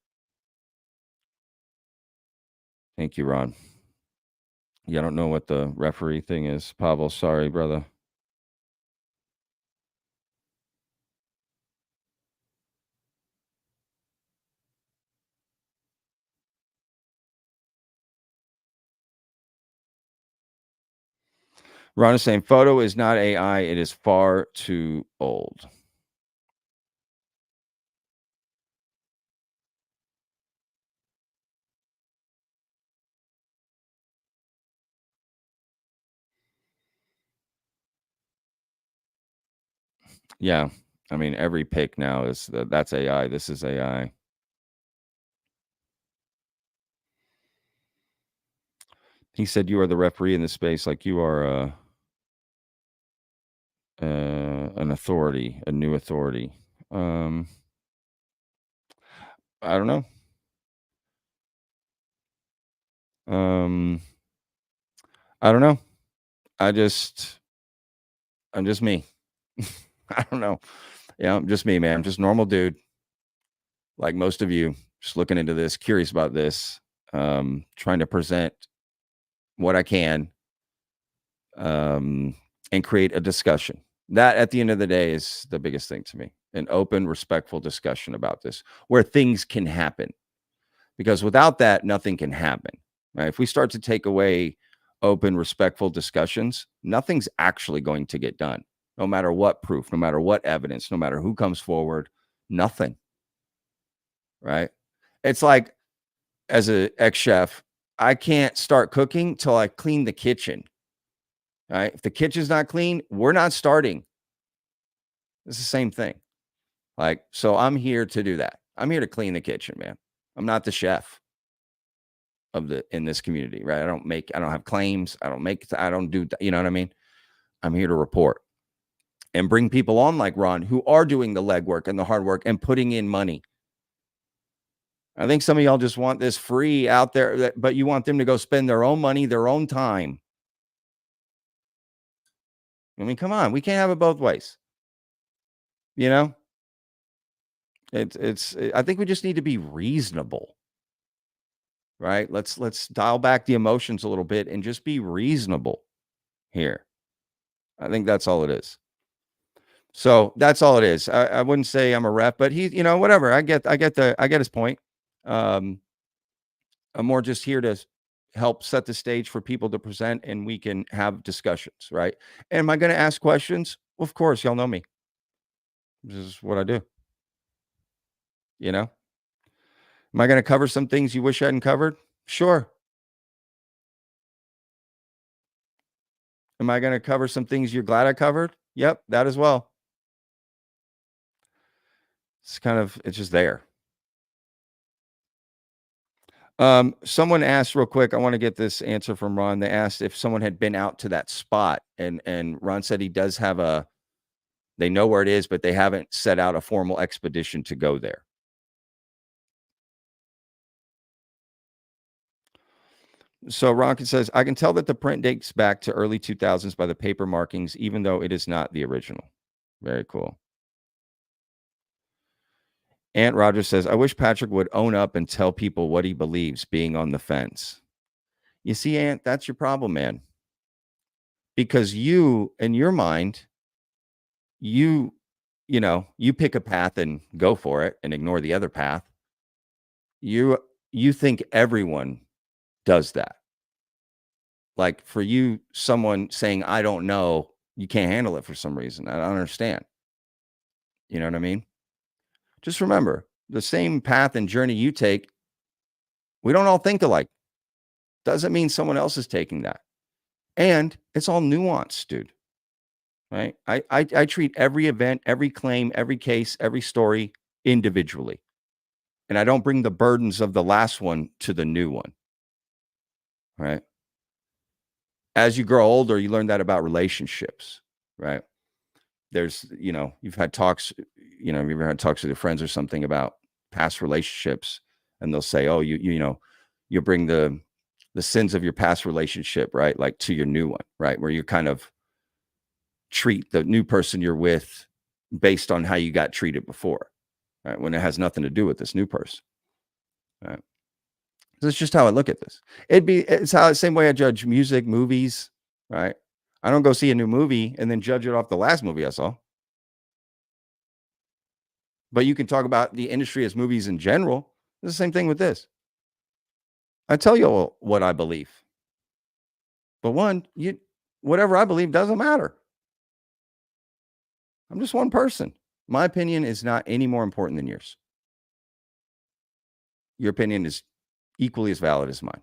A: Thank you, Ron. Yeah, I don't know what the referee thing is. Pavel, sorry, brother. Ron is saying photo is not AI. It is far too old. Yeah. I mean, every pick now is that's AI. This is AI. He said you are the referee in this space, like you are an authority, a new authority. I don't know. I don't know. I'm just me. I don't know. Yeah, I'm just me, man. I'm just normal dude, like most of you, just looking into this, curious about this, trying to present what I can, and create a discussion. That, at the end of the day, is the biggest thing to me. An open, respectful discussion about this, where things can happen. Because without that, nothing can happen. Right? If we start to take away open, respectful discussions, nothing's actually going to get done. No matter what proof, no matter what evidence, no matter who comes forward, nothing. Right? It's like, as an ex-chef, I can't start cooking till I clean the kitchen. Right? If the kitchen's not clean, we're not starting. It's the same thing. Like, so I'm here to do that. I'm here to clean the kitchen, man. I'm not the chef in this community, right? I don't have claims. I don't do, you know what I mean? I'm here to report and bring people on like Ron, who are doing the legwork and the hard work and putting in money. I think some of y'all just want this free out there, but you want them to go spend their own money, their own time. I mean, come on, we can't have it both ways. You know, I think we just need to be reasonable, right? Let's dial back the emotions a little bit and just be reasonable here. I think that's all it is. So that's all it is. I wouldn't say I'm a rep, but he, whatever. I get his point. I'm more just here to help set the stage for people to present, and we can have discussions, right? And am I going to ask questions? Of course, y'all know me. This is what I do. Am I going to cover some things you wish I hadn't covered? Sure. Am I going to cover some things you're glad I covered? Yep, that as well. It's just there. Someone asked real quick, I want to get this answer from Ron. They asked if someone had been out to that spot, and Ron said he does have they know where it is, but they haven't set out a formal expedition to go there. So Ron says, I can tell that the print dates back to early 2000s by the paper markings, even though it is not the original. Very cool. Aunt Rogers says, I wish Patrick would own up and tell people what he believes, being on the fence. You see, Aunt, that's your problem, man. Because you, in your mind, you pick a path and go for it and ignore the other path. You think everyone does that. Like, for you, someone saying, I don't know, you can't handle it for some reason. I don't understand. You know what I mean? Just remember, the same path and journey you take, we don't all think alike. Doesn't mean someone else is taking that. And it's all nuanced, dude. Right? I treat every event, every claim, every case, every story individually. And I don't bring the burdens of the last one to the new one. Right? As you grow older, you learn that about relationships, right? There's, you've had talks, you've ever had talks with your friends or something about past relationships, and they'll say, oh, you bring the sins of your past relationship, right? Like, to your new one, right? Where you kind of treat the new person you're with based on how you got treated before, right? When it has nothing to do with this new person, right? That's just how I look at this. It's how the same way I judge music, movies, right? I don't go see a new movie and then judge it off the last movie I saw. But you can talk about the industry as movies in general. It's the same thing with this. I tell you what I believe. But whatever I believe doesn't matter. I'm just one person. My opinion is not any more important than yours. Your opinion is equally as valid as mine.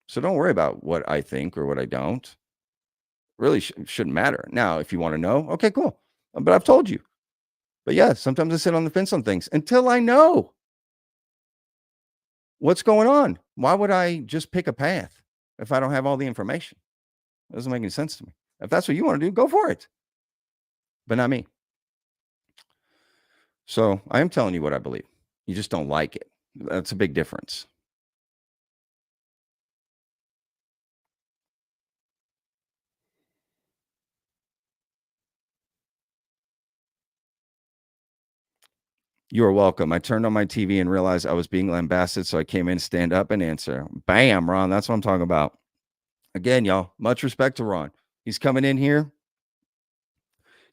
A: So don't worry about what I think or what I don't. really shouldn't matter. Now, if you want to know, okay, cool. But I've told you. But yeah, sometimes I sit on the fence on things until I know what's going on. Why would I just pick a path if I don't have all the information? It doesn't make any sense to me. If that's what you want to do, go for it. But not me. So I am telling you what I believe. You just don't like it. That's a big difference. You are welcome. I turned on my TV and realized I was being lambasted, so I came in, stand up, and answer. Bam, Ron. That's what I'm talking about. Again, y'all, much respect to Ron. He's coming in here,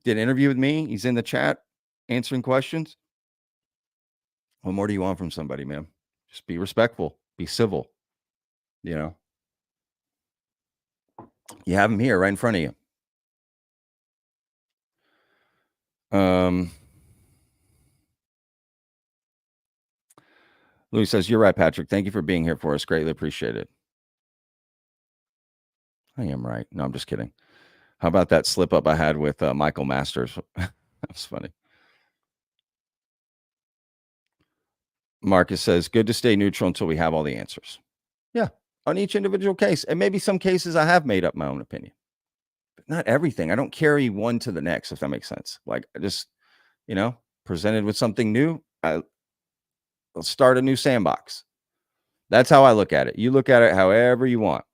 A: did an interview with me. He's in the chat answering questions. What more do you want from somebody, man? Just be respectful, be civil. You know, you have him here right in front of you. Louis says, you're right, Patrick. Thank you for being here for us. Greatly appreciate it. I am right. No, I'm just kidding. How about that slip up I had with Michael Masters? That was funny. Marcus says, good to stay neutral until we have all the answers. Yeah, on each individual case. And maybe some cases I have made up my own opinion. But not everything. I don't carry one to the next, if that makes sense. Like, I just, presented with something new, I'll start a new sandbox. That's how I look at it. You look at it however you want.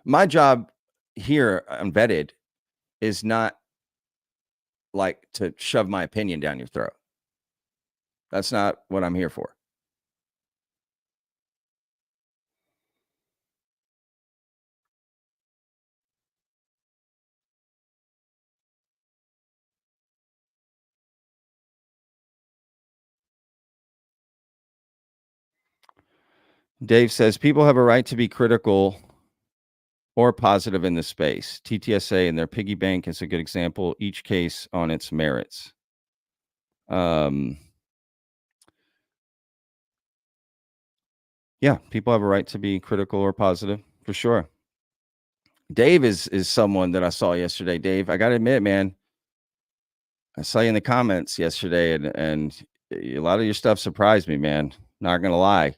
A: My job here on Vetted is not like to shove my opinion down your throat. That's not what I'm here for. Dave says people have a right to be critical or positive in this space. TTSA and their piggy bank is a good example. Each case on its merits. Yeah, people have a right to be critical or positive for sure. Dave is someone that I saw yesterday. Dave, I got to admit, man, I saw you in the comments yesterday, and a lot of your stuff surprised me, man. Not gonna lie,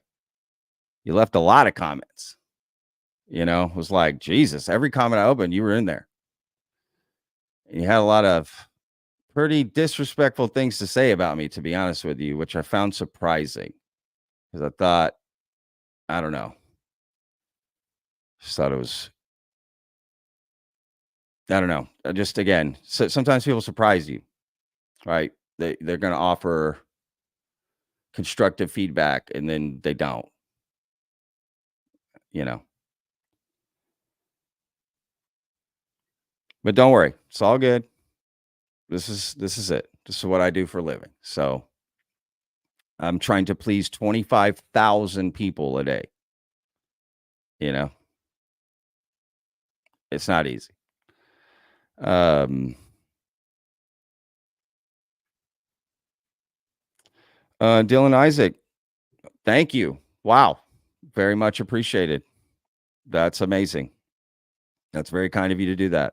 A: you left a lot of comments. It was like, Jesus, every comment I opened, you were in there. And you had a lot of pretty disrespectful things to say about me, to be honest with you, which I found surprising because I thought, I don't know, just thought it was, I don't know. Just again, so sometimes people surprise you, right? They're going to offer constructive feedback and then they don't. But don't worry, it's all good. This is it. This is what I do for a living. So I'm trying to please 25,000 people a day. It's not easy. Dylan Isaac, thank you. Wow. Very much appreciated. That's amazing. That's very kind of you to do that.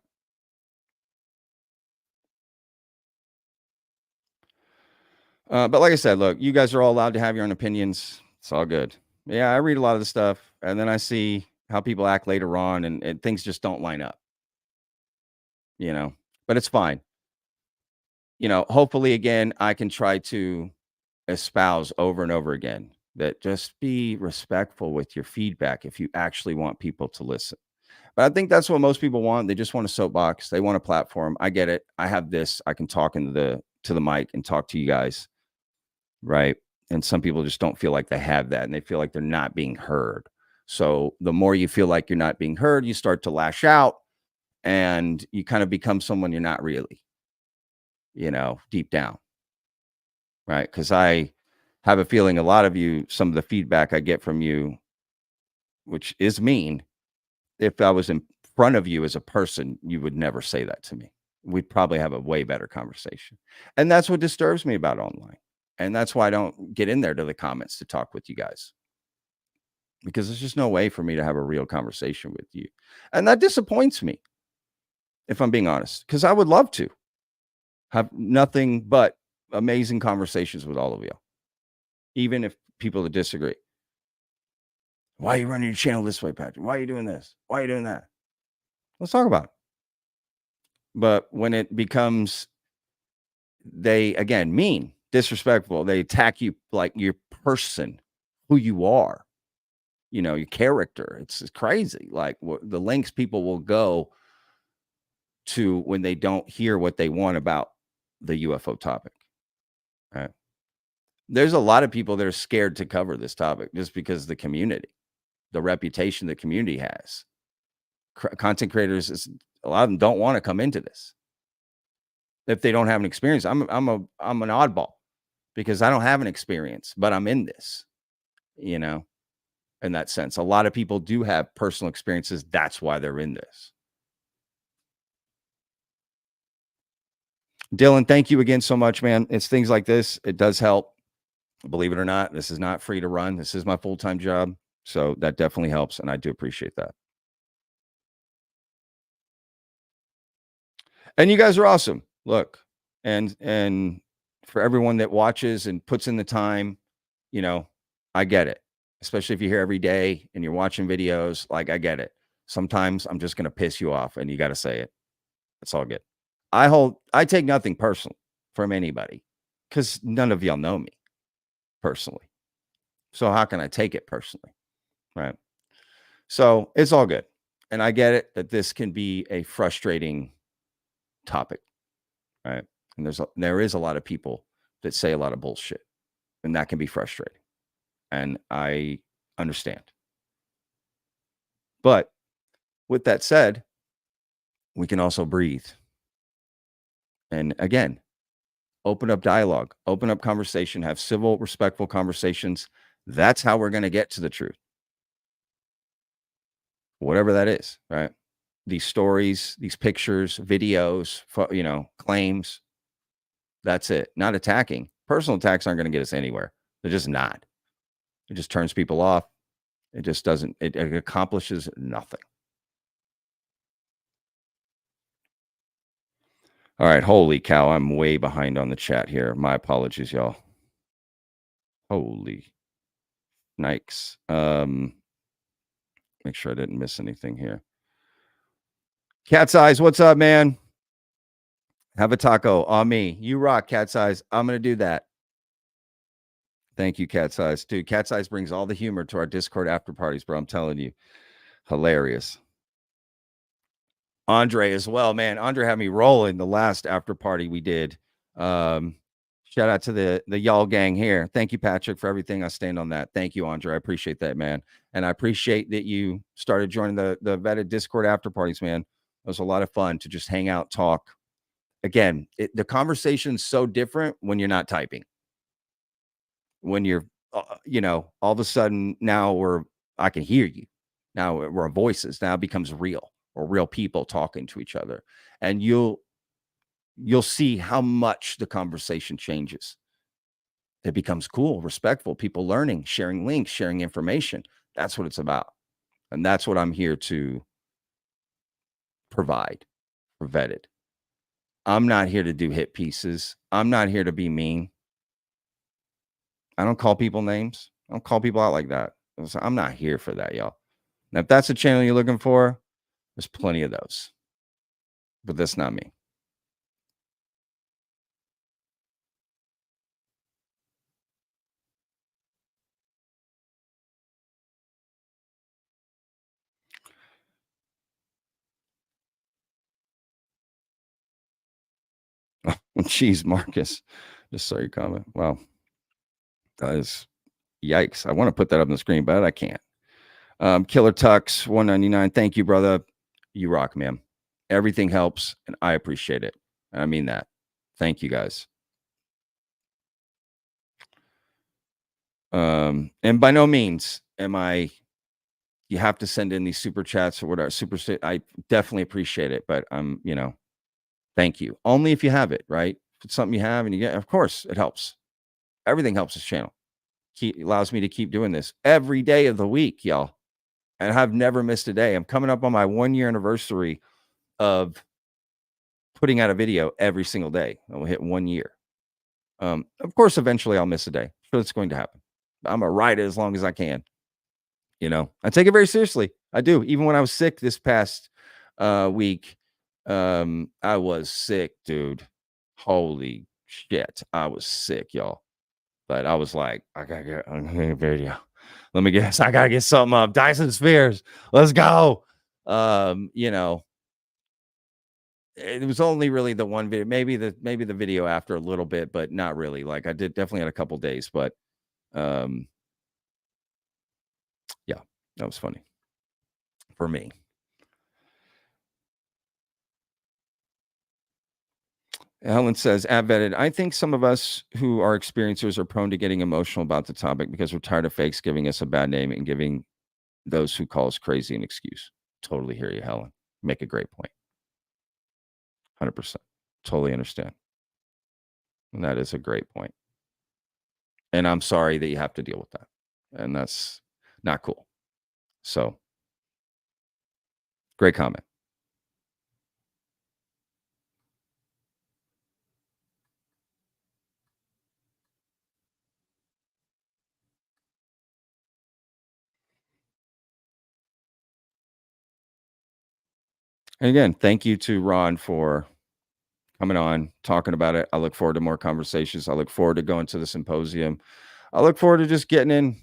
A: But like I said, look, you guys are all allowed to have your own opinions. It's all good. Yeah, I read a lot of the stuff, and then I see how people act later on, and things just don't line up. But it's fine. Hopefully, again, I can try to espouse over and over again that just be respectful with your feedback if you actually want people to listen. But I think that's what most people want. They just want a soapbox. They want a platform. I get it. I have this. I can talk to the mic and talk to you guys. Right. And some people just don't feel like they have that, and they feel like they're not being heard. So the more you feel like you're not being heard, you start to lash out and you kind of become someone you're not really, deep down. Right. Because I have a feeling a lot of you, some of the feedback I get from you, which is mean, if I was in front of you as a person, you would never say that to me. We'd probably have a way better conversation. And that's what disturbs me about online. And that's why I don't get in there to the comments to talk with you guys. because there's just no way for me to have a real conversation with you. And that disappoints me, if I'm being honest, because I would love to have nothing but amazing conversations with all of you, even if people that disagree. Why are you running your channel this way, Patrick? Why are you doing this? Why are you doing that? Let's talk about it. But when it becomes, they, again, mean, disrespectful, they attack you like your person, who you are, your character. It's crazy. Like the lengths people will go to when they don't hear what they want about the UFO topic. Right? There's a lot of people that are scared to cover this topic just because the community, the reputation the community has. Content creators, a lot of them don't want to come into this if they don't have an experience. I'm an oddball because I don't have an experience, but I'm in this, in that sense. A lot of people do have personal experiences. That's why they're in this. Dylan, thank you again so much, man. It's things like this. It does help. Believe it or not, this is not free to run. This is my full-time job. So that definitely helps. And I do appreciate that. And you guys are awesome. Look, and for everyone that watches and puts in the time, I get it. Especially if you're here every day and you're watching videos, like I get it. Sometimes I'm just going to piss you off and you got to say it. It's all good. I take nothing personal from anybody because none of y'all know me personally. So how can I take it personally? Right. So it's all good. And I get it that this can be a frustrating topic. Right. And there is a lot of people that say a lot of bullshit, and that can be frustrating. And I understand. But with that said, we can also breathe. And again, open up dialogue, open up conversation, have civil, respectful conversations. That's how we're going to get to the truth. Whatever that is, right? These stories, these pictures, videos, claims. That's it. Not attacking. Personal attacks aren't going to get us anywhere. They're just not. It just turns people off. It just doesn't, it accomplishes nothing. All right. Holy cow. I'm way behind on the chat here. My apologies, y'all. Holy nikes. Make sure I didn't miss anything here. Cat's Eyes, what's up, man? Have a taco on me. You rock, Cat's Eyes. I'm going to do that. Thank you, Cat's Eyes. Dude, Cat's Eyes brings all the humor to our Discord after parties, bro. I'm telling you. Hilarious. Andre as well, man. Andre had me rolling the last after party we did. Shout out to the y'all gang here. Thank you, Patrick, for everything. I stand on that. Thank you, Andre. I appreciate that, man. And I appreciate that you started joining the vetted Discord after parties, man. It was a lot of fun to just hang out, talk. Again, the conversation's so different when you're not typing. When you're, all of a sudden now I can hear you. Now we're voices. Now it becomes real, or real people talking to each other. And you'll see how much the conversation changes. It becomes cool, respectful, people learning, sharing links, sharing information. That's what it's about. And that's what I'm here to provide for Vetted. I'm not here to do hit pieces. I'm not here to be mean. I don't call people names. I don't call people out like that. I'm not here for that, y'all. Now, if that's a channel you're looking for, there's plenty of those. But that's not me. Jeez, Marcus. Just saw your comment. Wow. That is yikes. I want to put that up on the screen, but I can't. Killer Tux 199. Thank you, brother. You rock, man. Everything helps, and I appreciate it. And I mean that. Thank you, guys. And by no means you have to send in these super chats or whatever. I definitely appreciate it, but thank you. Only if you have it, right? If it's something you have and you get, of course, it helps. Everything helps this channel. allows me to keep doing this every day of the week, y'all. And I've never missed a day. I'm coming up on my 1-year anniversary of putting out a video every single day. I'll hit 1 year. Of course, eventually I'll miss a day. So it's going to happen. I'm gonna ride it as long as I can. I take it very seriously. I do. Even when I was sick this past week, I was sick, dude. Holy shit, I was sick, y'all. But I was like, I gotta get a video. Let me guess. I gotta get something up. Dyson Spheres. Let's go. It was only really the one video, maybe the video after a little bit, but not really. Like I definitely had a couple days, but yeah, that was funny for me. Helen says, "Vetted. I think some of us who are experiencers are prone to getting emotional about the topic because we're tired of fakes giving us a bad name and giving those who call us crazy an excuse." Totally hear you, Helen. Make a great point. 100%. Totally understand. And that is a great point. And I'm sorry that you have to deal with that. And that's not cool. So, great comment. And again, thank you to Ron for coming on, talking about it. I look forward to more conversations. I look forward to going to the symposium. I look forward to just getting in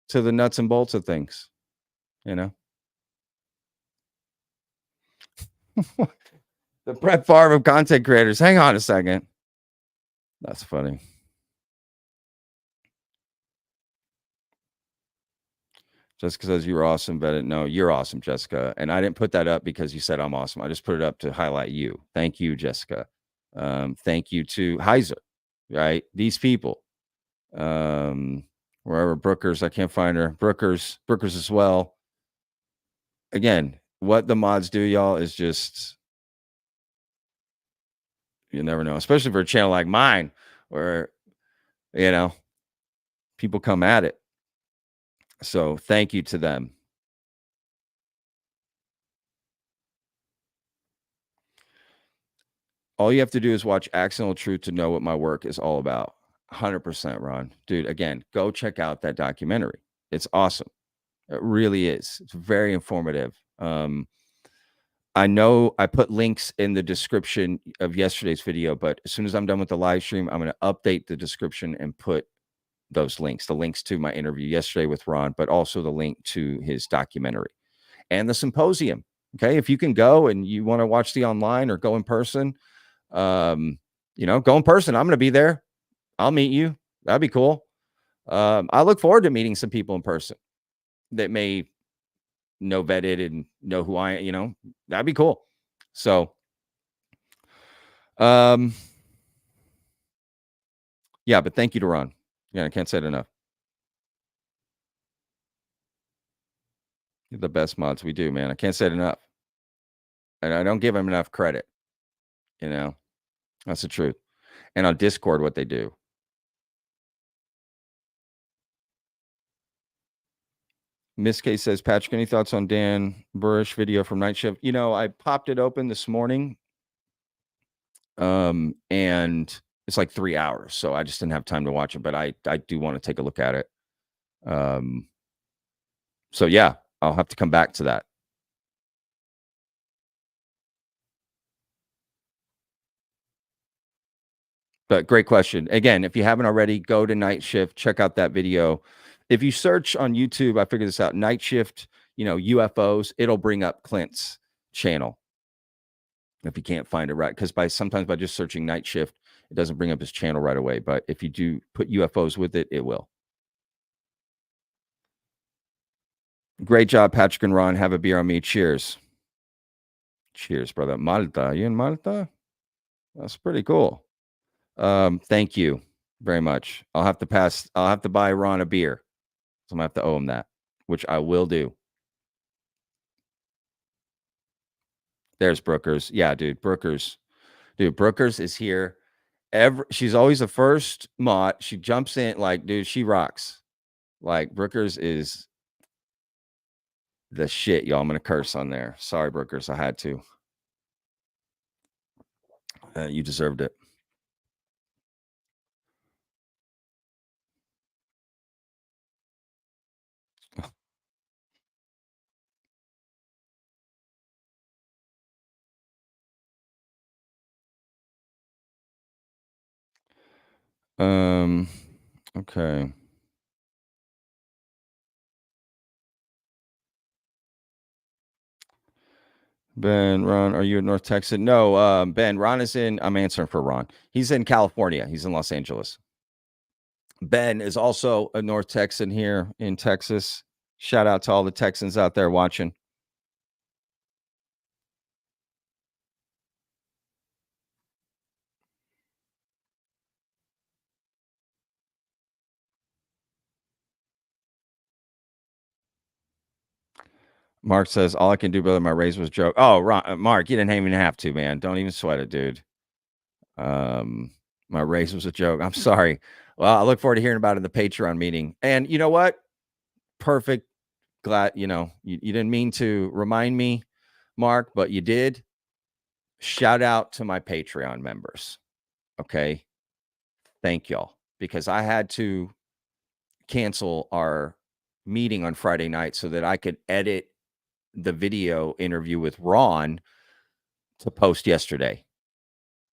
A: to the nuts and bolts of things, The Brett Favre of content creators. Hang on a second. That's funny. Jessica says you were awesome, but no, you're awesome, Jessica. And I didn't put that up because you said I'm awesome. I just put it up to highlight you. Thank you, Jessica. Thank you to Heiser, right? These people. Wherever Brookers, I can't find her. Brookers as well. Again, what the mods do, y'all, is just you never know, especially for a channel like mine, where people come at it. So thank you to them. All you have to do is watch Accidental Truth to know what my work is all about. 100%, Ron. Dude, again, go check out that documentary. It's awesome. It really is. It's very informative. I know I put links in the description of yesterday's video, but as soon as I'm done with the live stream, I'm going to update the description and put those links, the links to my interview yesterday with Ron, but also the link to his documentary and the symposium. Okay. If you can go and you want to watch the online or go in person, go in person. I'm going to be there. I'll meet you. That'd be cool. I look forward to meeting some people in person that may know Vetted and know who I am, that'd be cool. So, yeah, but thank you to Ron. Yeah, I can't say it enough. You're the best mods we do, man. I can't say it enough. And I don't give them enough credit. That's the truth. And on Discord, what they do. Miss K says, Patrick, any thoughts on Dan Burrish video from Night Shift? I popped it open this morning. And it's like 3 hours. So I just didn't have time to watch it, but I do want to take a look at it. So yeah, I'll have to come back to that. But great question. Again, if you haven't already, go to Night Shift, check out that video. If you search on YouTube, I figured this out, Night Shift, UFOs, it'll bring up Clint's channel. If you can't find it right, because sometimes by just searching Night Shift, it doesn't bring up his channel right away. But if you do put UFOs with it, it will. Great job, Patrick and Ron. Have a beer on me. Cheers. Cheers, brother. Malta. Are you in Malta? That's pretty cool. Thank you very much. I'll have to buy Ron a beer. So I'm gonna have to owe him that, which I will do. There's Brookers. Yeah, dude. Brookers. Dude, Brookers is here. She's always the first mod. She jumps in, dude, she rocks. Like, Brookers is the shit, y'all. I'm gonna curse on there. Sorry, Brookers, I had to. You deserved it. Okay. Ben, Ron, are you in North Texas? No, Ben, Ron is in, I'm answering for Ron. He's in California. He's in Los Angeles. Ben is also a North Texan here in Texas. Shout out to all the Texans out there watching. Mark says, all I can do, brother, my raise was a joke. Oh, Ron, Mark, you didn't even have to, man. Don't even sweat it, dude. My raise was a joke. I'm sorry. Well, I look forward to hearing about it in the Patreon meeting. And you know what? Perfect. Glad, you didn't mean to remind me, Mark, but you did. Shout out to my Patreon members. Okay. Thank y'all. Because I had to cancel our meeting on Friday night so that I could edit the video interview with Ron to post yesterday.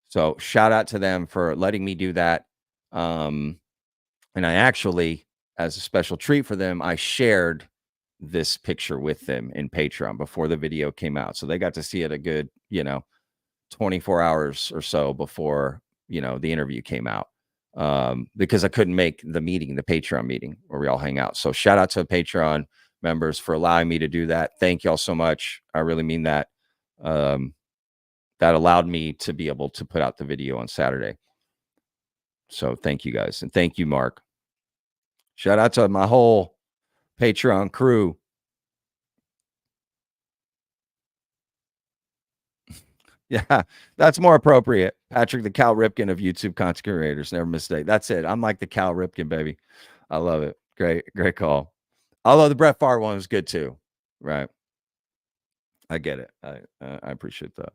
A: So shout out to them for letting me do that. And I actually, as a special treat for them, I shared this picture with them in Patreon before the video came out. So they got to see it a good, 24 hours or so before, the interview came out. Because I couldn't make the Patreon meeting where we all hang out. So shout out to Patreon members for allowing me to do that. Thank y'all so much. I really mean that. That allowed me to be able to put out the video on Saturday. So thank you guys. And thank you, Mark. Shout out to my whole Patreon crew. Yeah, that's more appropriate. Patrick, the Cal Ripken of YouTube content creators. Never mistake. That's it. I'm like the Cal Ripken, baby. I love it. Great call. Although the Brett Favre one was good too. Right. I get it. I appreciate that.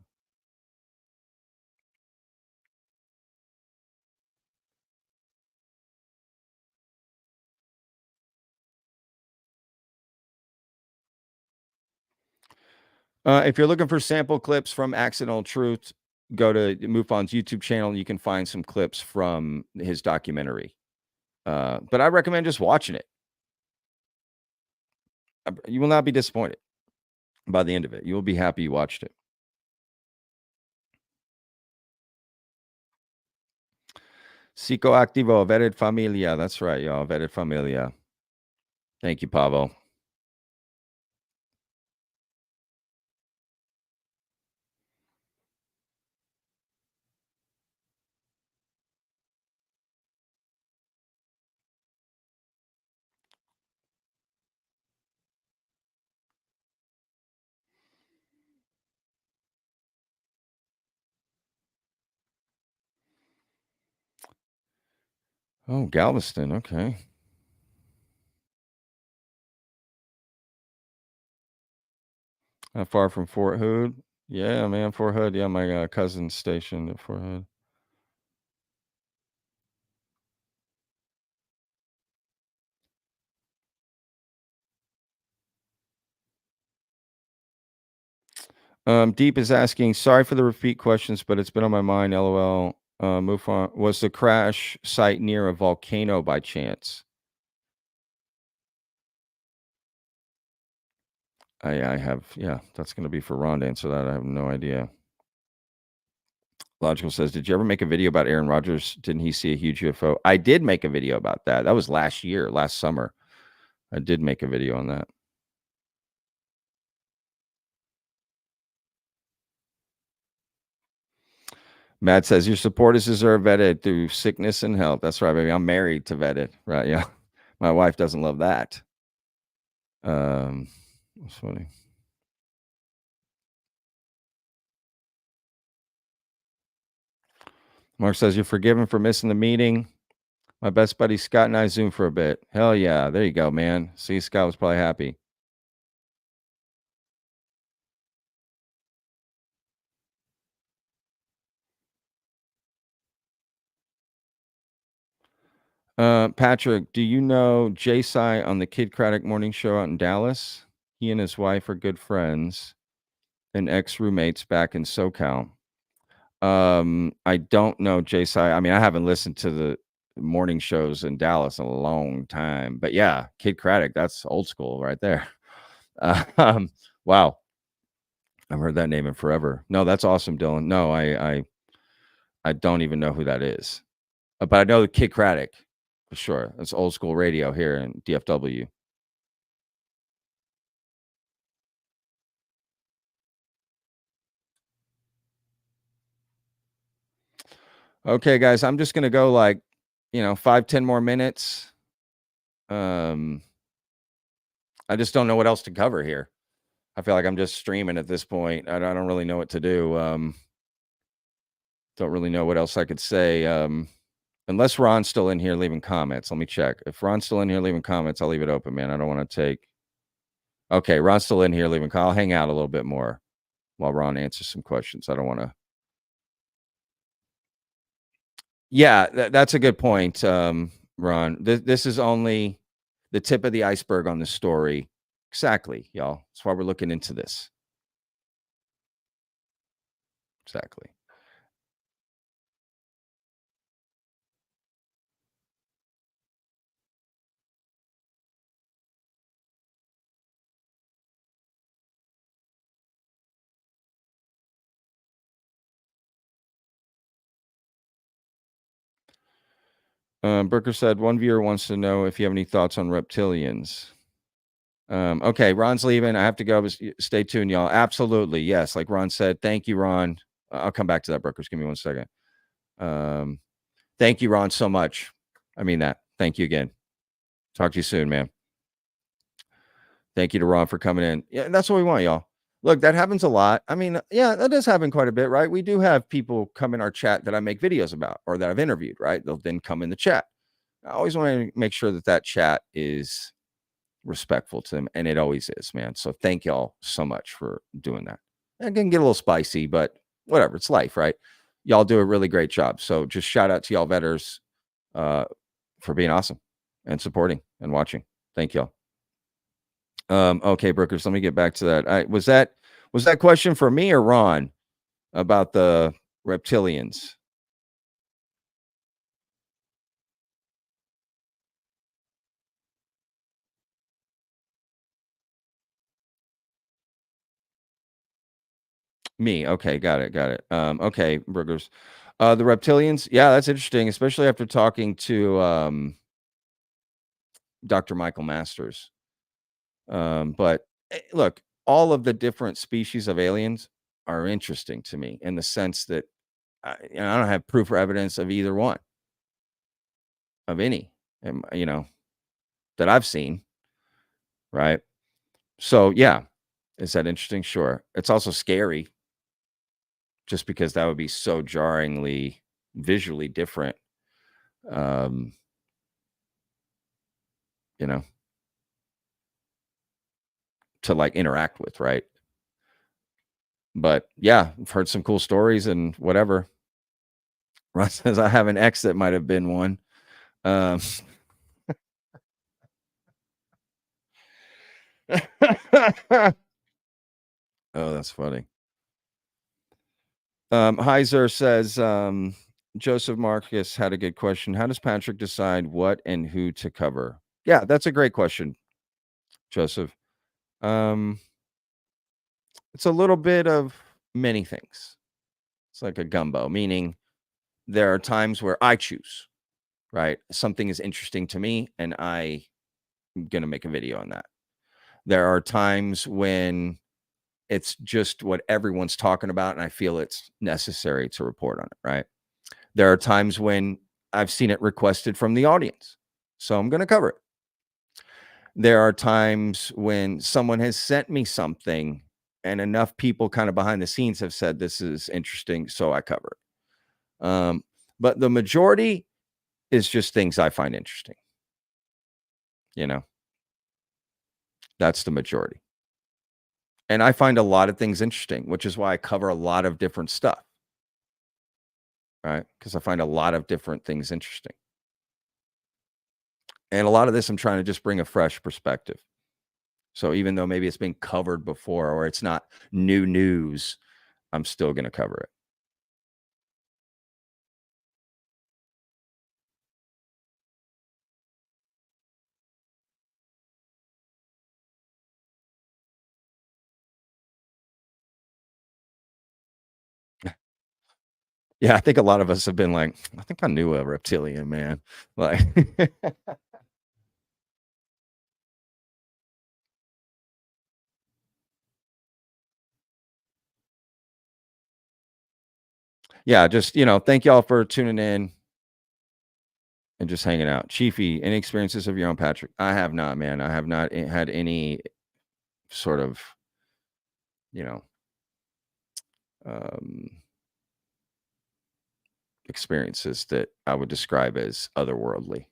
A: If you're looking for sample clips from Accidental Truth, go to MUFON's YouTube channel. You can find some clips from his documentary. But I recommend just watching it. You will not be disappointed by the end of it. You will be happy you watched it. Psicoactivo, Vetted Familia. That's right, y'all. Vetted Familia. Thank you, Pavo. Oh, Galveston. Okay. How far from Fort Hood? Yeah, man, Fort Hood. Yeah, my cousin's stationed at Fort Hood. Deep is asking, sorry for the repeat questions, but it's been on my mind. LOL. MUFON, was the crash site near a volcano by chance? I have, yeah, that's going to be for Ron to answer that. I have no idea. Logical says, did you ever make a video about Aaron Rodgers? Didn't he see a huge UFO? I did make a video about that. That was last summer. I did make a video on that. Matt says, your supporters deserve vetted through sickness and health. That's right, baby. I'm married to vetted, right? Yeah. My wife doesn't love that. That's funny. Mark says, you're forgiven for missing the meeting. My best buddy Scott and I Zoom for a bit. Hell yeah. There you go, man. See, Scott was probably happy. Patrick, do you know Jay Sai on the Kid Craddock morning show out in Dallas? He and his wife are good friends and ex-roommates back in SoCal. I don't know Jay Sai. I mean, I haven't listened to the morning shows in Dallas in a long time, but yeah, Kid Craddock, that's old school right there. Wow. I've heard that name in forever. No, that's awesome, Dylan. No, I don't even know who that is. But I know the Kid Craddock for sure. It's old school radio here in DFW. Okay, guys, I'm just gonna go like, 5-10 more minutes. I just don't know what else to cover here. I feel like I'm just streaming at this point. I don't really know what to do. Don't really know what else I could say. Unless Ron's still in here leaving comments. Let me check. If Ron's still in here leaving comments, I'll leave it open, man. I don't want to take. Okay, Ron's still in here leaving. I'll hang out a little bit more while Ron answers some questions. I don't want to. Yeah, that's a good point, Ron. This is only the tip of the iceberg on the story. Exactly, y'all. That's why we're looking into this. Exactly. Burker said, one viewer wants to know if you have any thoughts on reptilians. Okay, Ron's leaving. I have to go. But stay tuned, y'all. Absolutely. Yes. Like Ron said, thank you, Ron. I'll come back to that, Burkers. Give me 1 second. Thank you, Ron, so much. I mean that. Thank you again. Talk to you soon, man. Thank you to Ron for coming in. Yeah, that's what we want, y'all. Look, that happens a lot. I mean, yeah, that does happen quite a bit, right? We do have people come in our chat that I make videos about or that I've interviewed, right? They'll then come in the chat. I always want to make sure that that chat is respectful to them, and it always is, man. So thank y'all so much for doing that. It can get a little spicy, but whatever. It's life, right? Y'all do a really great job. So just shout out to y'all vetters for being awesome and supporting and watching. Thank y'all. Okay, Brookers, let me get back to that. Was that question for me or Ron about the reptilians? Me. Okay, got it. Okay, Brookers. The reptilians, yeah, that's interesting, especially after talking to Dr. Michael Masters. But look, all of the different species of aliens are interesting to me in the sense that I don't have proof or evidence of either one, of any, that I've seen. Right. So, yeah. Is that interesting? Sure. It's also scary just because that would be so jarringly visually different. Um, you know, to like interact with, right? But yeah, I've heard some cool stories and whatever. Ron says I have an ex that might have been one. Um, oh, that's funny. Heiser says Joseph Marcus had a good question. How does Patrick decide what and who to cover? Yeah, that's a great question, Joseph. It's a little bit of many things. It's like a gumbo, meaning there are times where I choose, right? Something is interesting to me and I'm going to make a video on that. There are times when it's just what everyone's talking about and I feel it's necessary to report on it, right? There are times when I've seen it requested from the audience, so I'm going to cover it. There are times when someone has sent me something and enough people kind of behind the scenes have said this is interesting, so I cover it. But the majority is just things I find interesting. You know, that's the majority. And I find a lot of things interesting, which is why I cover a lot of different stuff, right? Because I find a lot of different things interesting. And a lot of this, I'm trying to just bring a fresh perspective. So even though maybe it's been covered before or it's not new news, I'm still going to cover it. Yeah, I think a lot of us have been like, I think I knew a reptilian, man. Like, yeah, just, thank y'all for tuning in and just hanging out. Chiefy, any experiences of your own, Patrick? I have not, man. I have not had any sort of, you know, um, experiences that I would describe as otherworldly.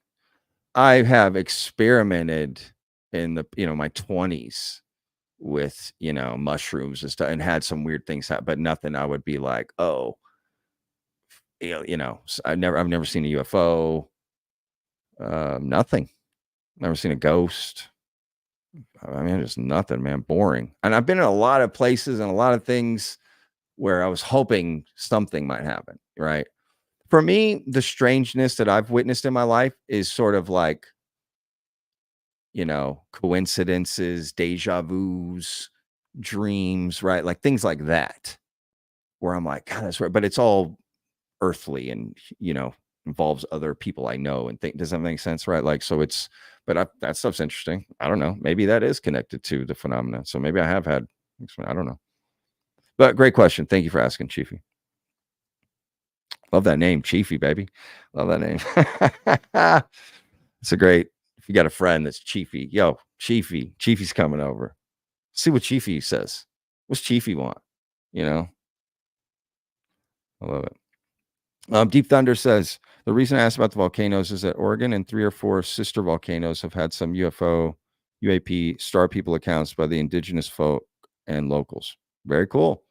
A: I have experimented in my 20s with, mushrooms and stuff and had some weird things happen, but nothing I would be like, oh, I've never seen a UFO, nothing. Never seen a ghost. I mean, just nothing, man. Boring. And I've been in a lot of places and a lot of things where I was hoping something might happen, right? For me, the strangeness that I've witnessed in my life is sort of like, coincidences, deja vus, dreams, right? Like things like that, where I'm like, God, that's right. But it's all earthly and, involves other people I know and think, does that make sense? Right. Like, so that stuff's interesting. I don't know. Maybe that is connected to the phenomenon. So maybe I have had, I don't know. But great question. Thank you for asking, Chiefy. Love that name, Chiefy, baby. Love that name. It's a great, if you got a friend that's Chiefy, yo, Chiefy's coming over. See what Chiefy says. What's Chiefy want? I love it. Deep Thunder says, the reason I asked about the volcanoes is that Oregon and 3 or 4 sister volcanoes have had some UFO, UAP, star people accounts by the indigenous folk and locals. Very cool.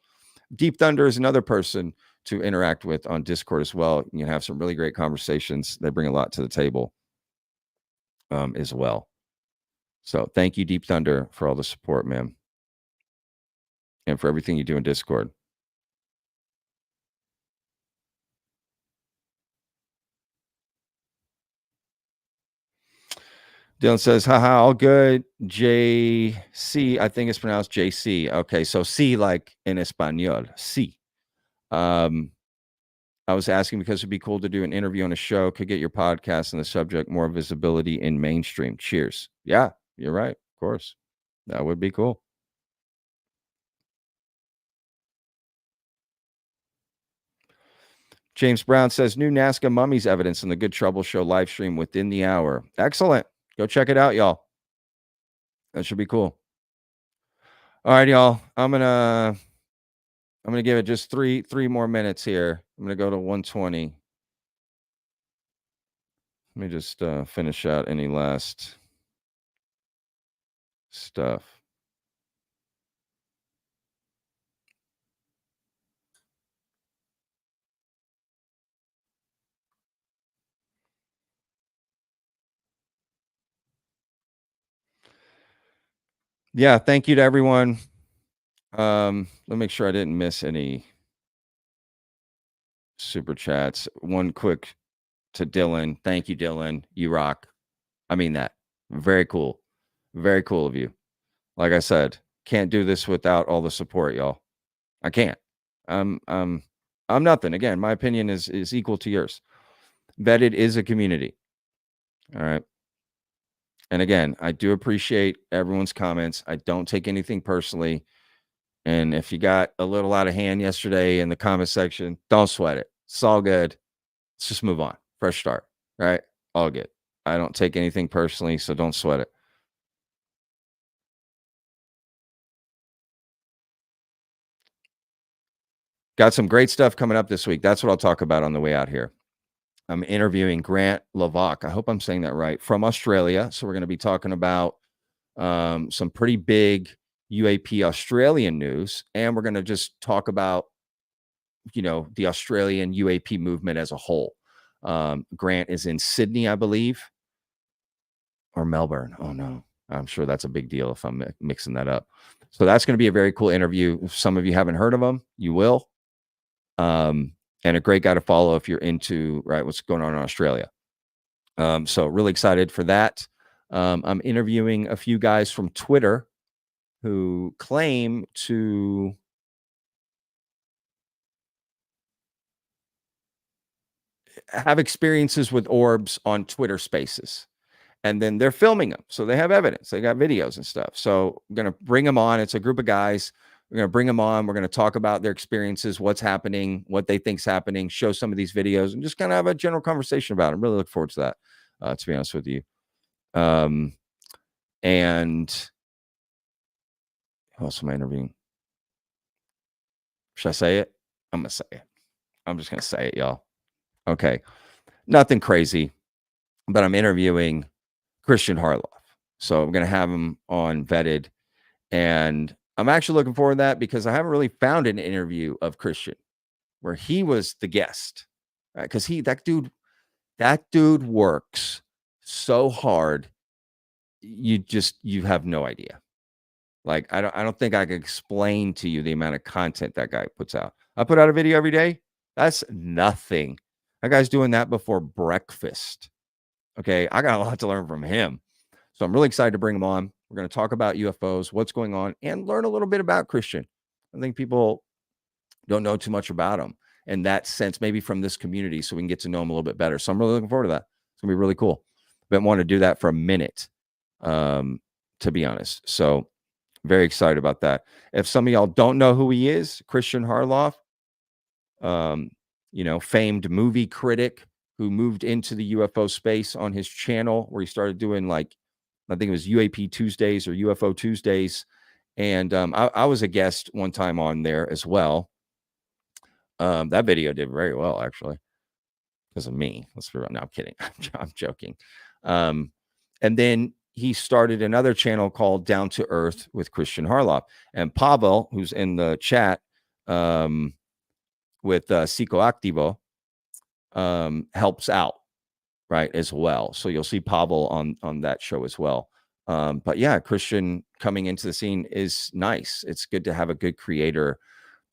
A: Deep Thunder is another person to interact with on Discord as well. You have some really great conversations. They bring a lot to the table as well. So thank you, Deep Thunder, for all the support, man. And for everything you do in Discord. Dylan says, haha, all good. JC, I think it's pronounced JC. Okay, so C like in Espanol. C. I was asking because it'd be cool to do an interview on a show, could get your podcast and the subject more visibility in mainstream. Cheers. Yeah, you're right. Of course. That would be cool. James Brown says, new Nazca mummies evidence in the Good Trouble Show live stream within the hour. Excellent. Go check it out, y'all. That should be cool. All right, y'all. I'm gonna give it just three more minutes here. I'm gonna go to 120. Let me just finish out any last stuff. Yeah, thank you to everyone. Let me make sure I didn't miss any super chats. One quick to Dylan. Thank you, Dylan. You rock. I mean that. Very cool. Very cool of you. Like I said, can't do this without all the support, y'all. I can't. I'm nothing. Again, my opinion is equal to yours. Vetted is a community. All right. And again, I do appreciate everyone's comments. I don't take anything personally. And if you got a little out of hand yesterday in the comment section, don't sweat it. It's all good. Let's just move on. Fresh start. Right? All good. I don't take anything personally, so don't sweat it. Got some great stuff coming up this week. That's what I'll talk about on the way out here. I'm interviewing Grant Levac. I hope I'm saying that right, from Australia. So we're going to be talking about some pretty big UAP Australian news, and we're going to just talk about, you know, the Australian UAP movement as a whole. Grant is in Sydney, I believe, or Melbourne. Oh no, I'm sure that's a big deal if I'm mixing that up. So that's going to be a very cool interview. If some of you haven't heard of him, you will. And a great guy to follow if you're into what's going on in Australia. So really excited for that. I'm interviewing a few guys from Twitter who claim to have experiences with orbs on Twitter Spaces. And then they're filming them. So they have evidence. They got videos and stuff. So I'm going to bring them on. It's a group of guys. We're going to bring them on. We're going to talk about their experiences, what's happening, what they think's happening, show some of these videos, and just kind of have a general conversation about it. I'm really looking forward to that, to be honest with you. And who else am I interviewing? Should I say it? I'm going to say it. I'm just going to say it, y'all. Okay. Nothing crazy, but I'm interviewing Christian Harloff. So I'm going to have him on Vetted. And I'm actually looking forward to that because I haven't really found an interview of Christian where he was the guest, right? Because that dude works so hard. You have no idea. Like, I don't think I could explain to you the amount of content that guy puts out. I put out a video every day. That's nothing. That guy's doing that before breakfast. Okay. I got a lot to learn from him. So I'm really excited to bring him on. We're going to talk about UFOs, what's going on, and learn a little bit about Christian. I think people don't know too much about him in that sense, maybe from this community, so we can get to know him a little bit better. So I'm really looking forward to that. It's going to be really cool. Been wanting to do that for a minute, to be honest. So very excited about that. If some of y'all don't know who he is, Christian Harloff, famed movie critic who moved into the UFO space on his channel where he started doing I think it was UAP Tuesdays or UFO Tuesdays. And I was a guest one time on there as well. That video did very well, actually, because of me. Let's be real. No, I'm kidding. I'm joking. And then he started another channel called Down to Earth with Christian Harloff. And Pavel, who's in the chat with Psicoactivo, helps out, right, as well. So you'll see Pavel on that show as well. But yeah, Christian coming into the scene is nice. It's good to have a good creator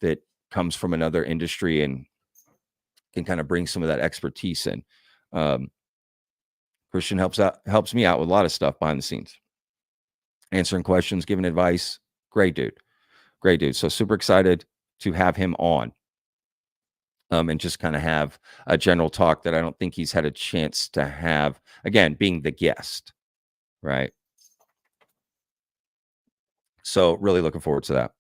A: that comes from another industry and can kind of bring some of that expertise in. Christian helps me out with a lot of stuff behind the scenes, answering questions, giving advice. Great dude. So super excited to have him on. And just kind of have a general talk that I don't think he's had a chance to have, again, being the guest, right? So really looking forward to that.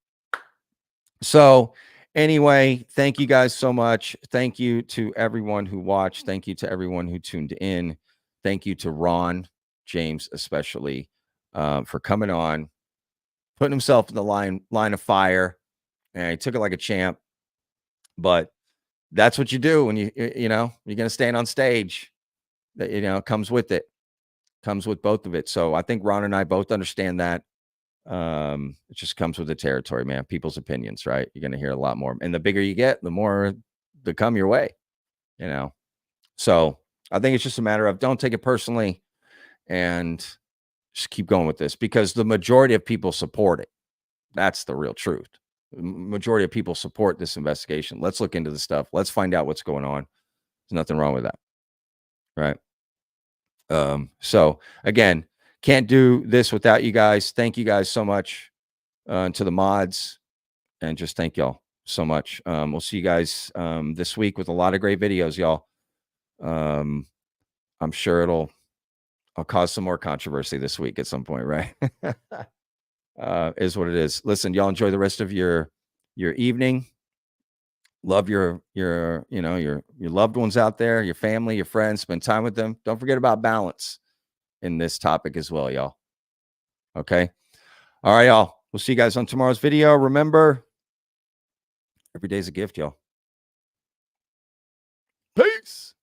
A: So anyway, thank you guys so much. Thank you to everyone who watched. Thank you to everyone who tuned in. Thank you to Ron James, especially, for coming on, putting himself in the line of fire, and he took it like a champ. But that's what you do when you're going to stand on stage. That comes with it, comes with both of it. So I think Ron and I both understand that. It just comes with the territory, man. People's opinions, right? You're going to hear a lot more, and the bigger you get, the more they come your way. So I think it's just a matter of don't take it personally, and just keep going with this because the majority of people support it. That's the real truth. Majority of people support this investigation. Let's look into the stuff. Let's find out what's going on. There's nothing wrong with that. Right. So again, can't do this without you guys. Thank you guys so much, to the mods, and just thank y'all so much. We'll see you guys, this week with a lot of great videos, y'all. I'm sure I'll cause some more controversy this week at some point, right? Is what it is. Listen, y'all enjoy the rest of your evening. Love your loved ones out there, your family, your friends. Spend time with them. Don't forget about balance in this topic as well, y'all. Okay. All right, y'all. We'll see you guys on tomorrow's video. Remember, every day's a gift, y'all. Peace.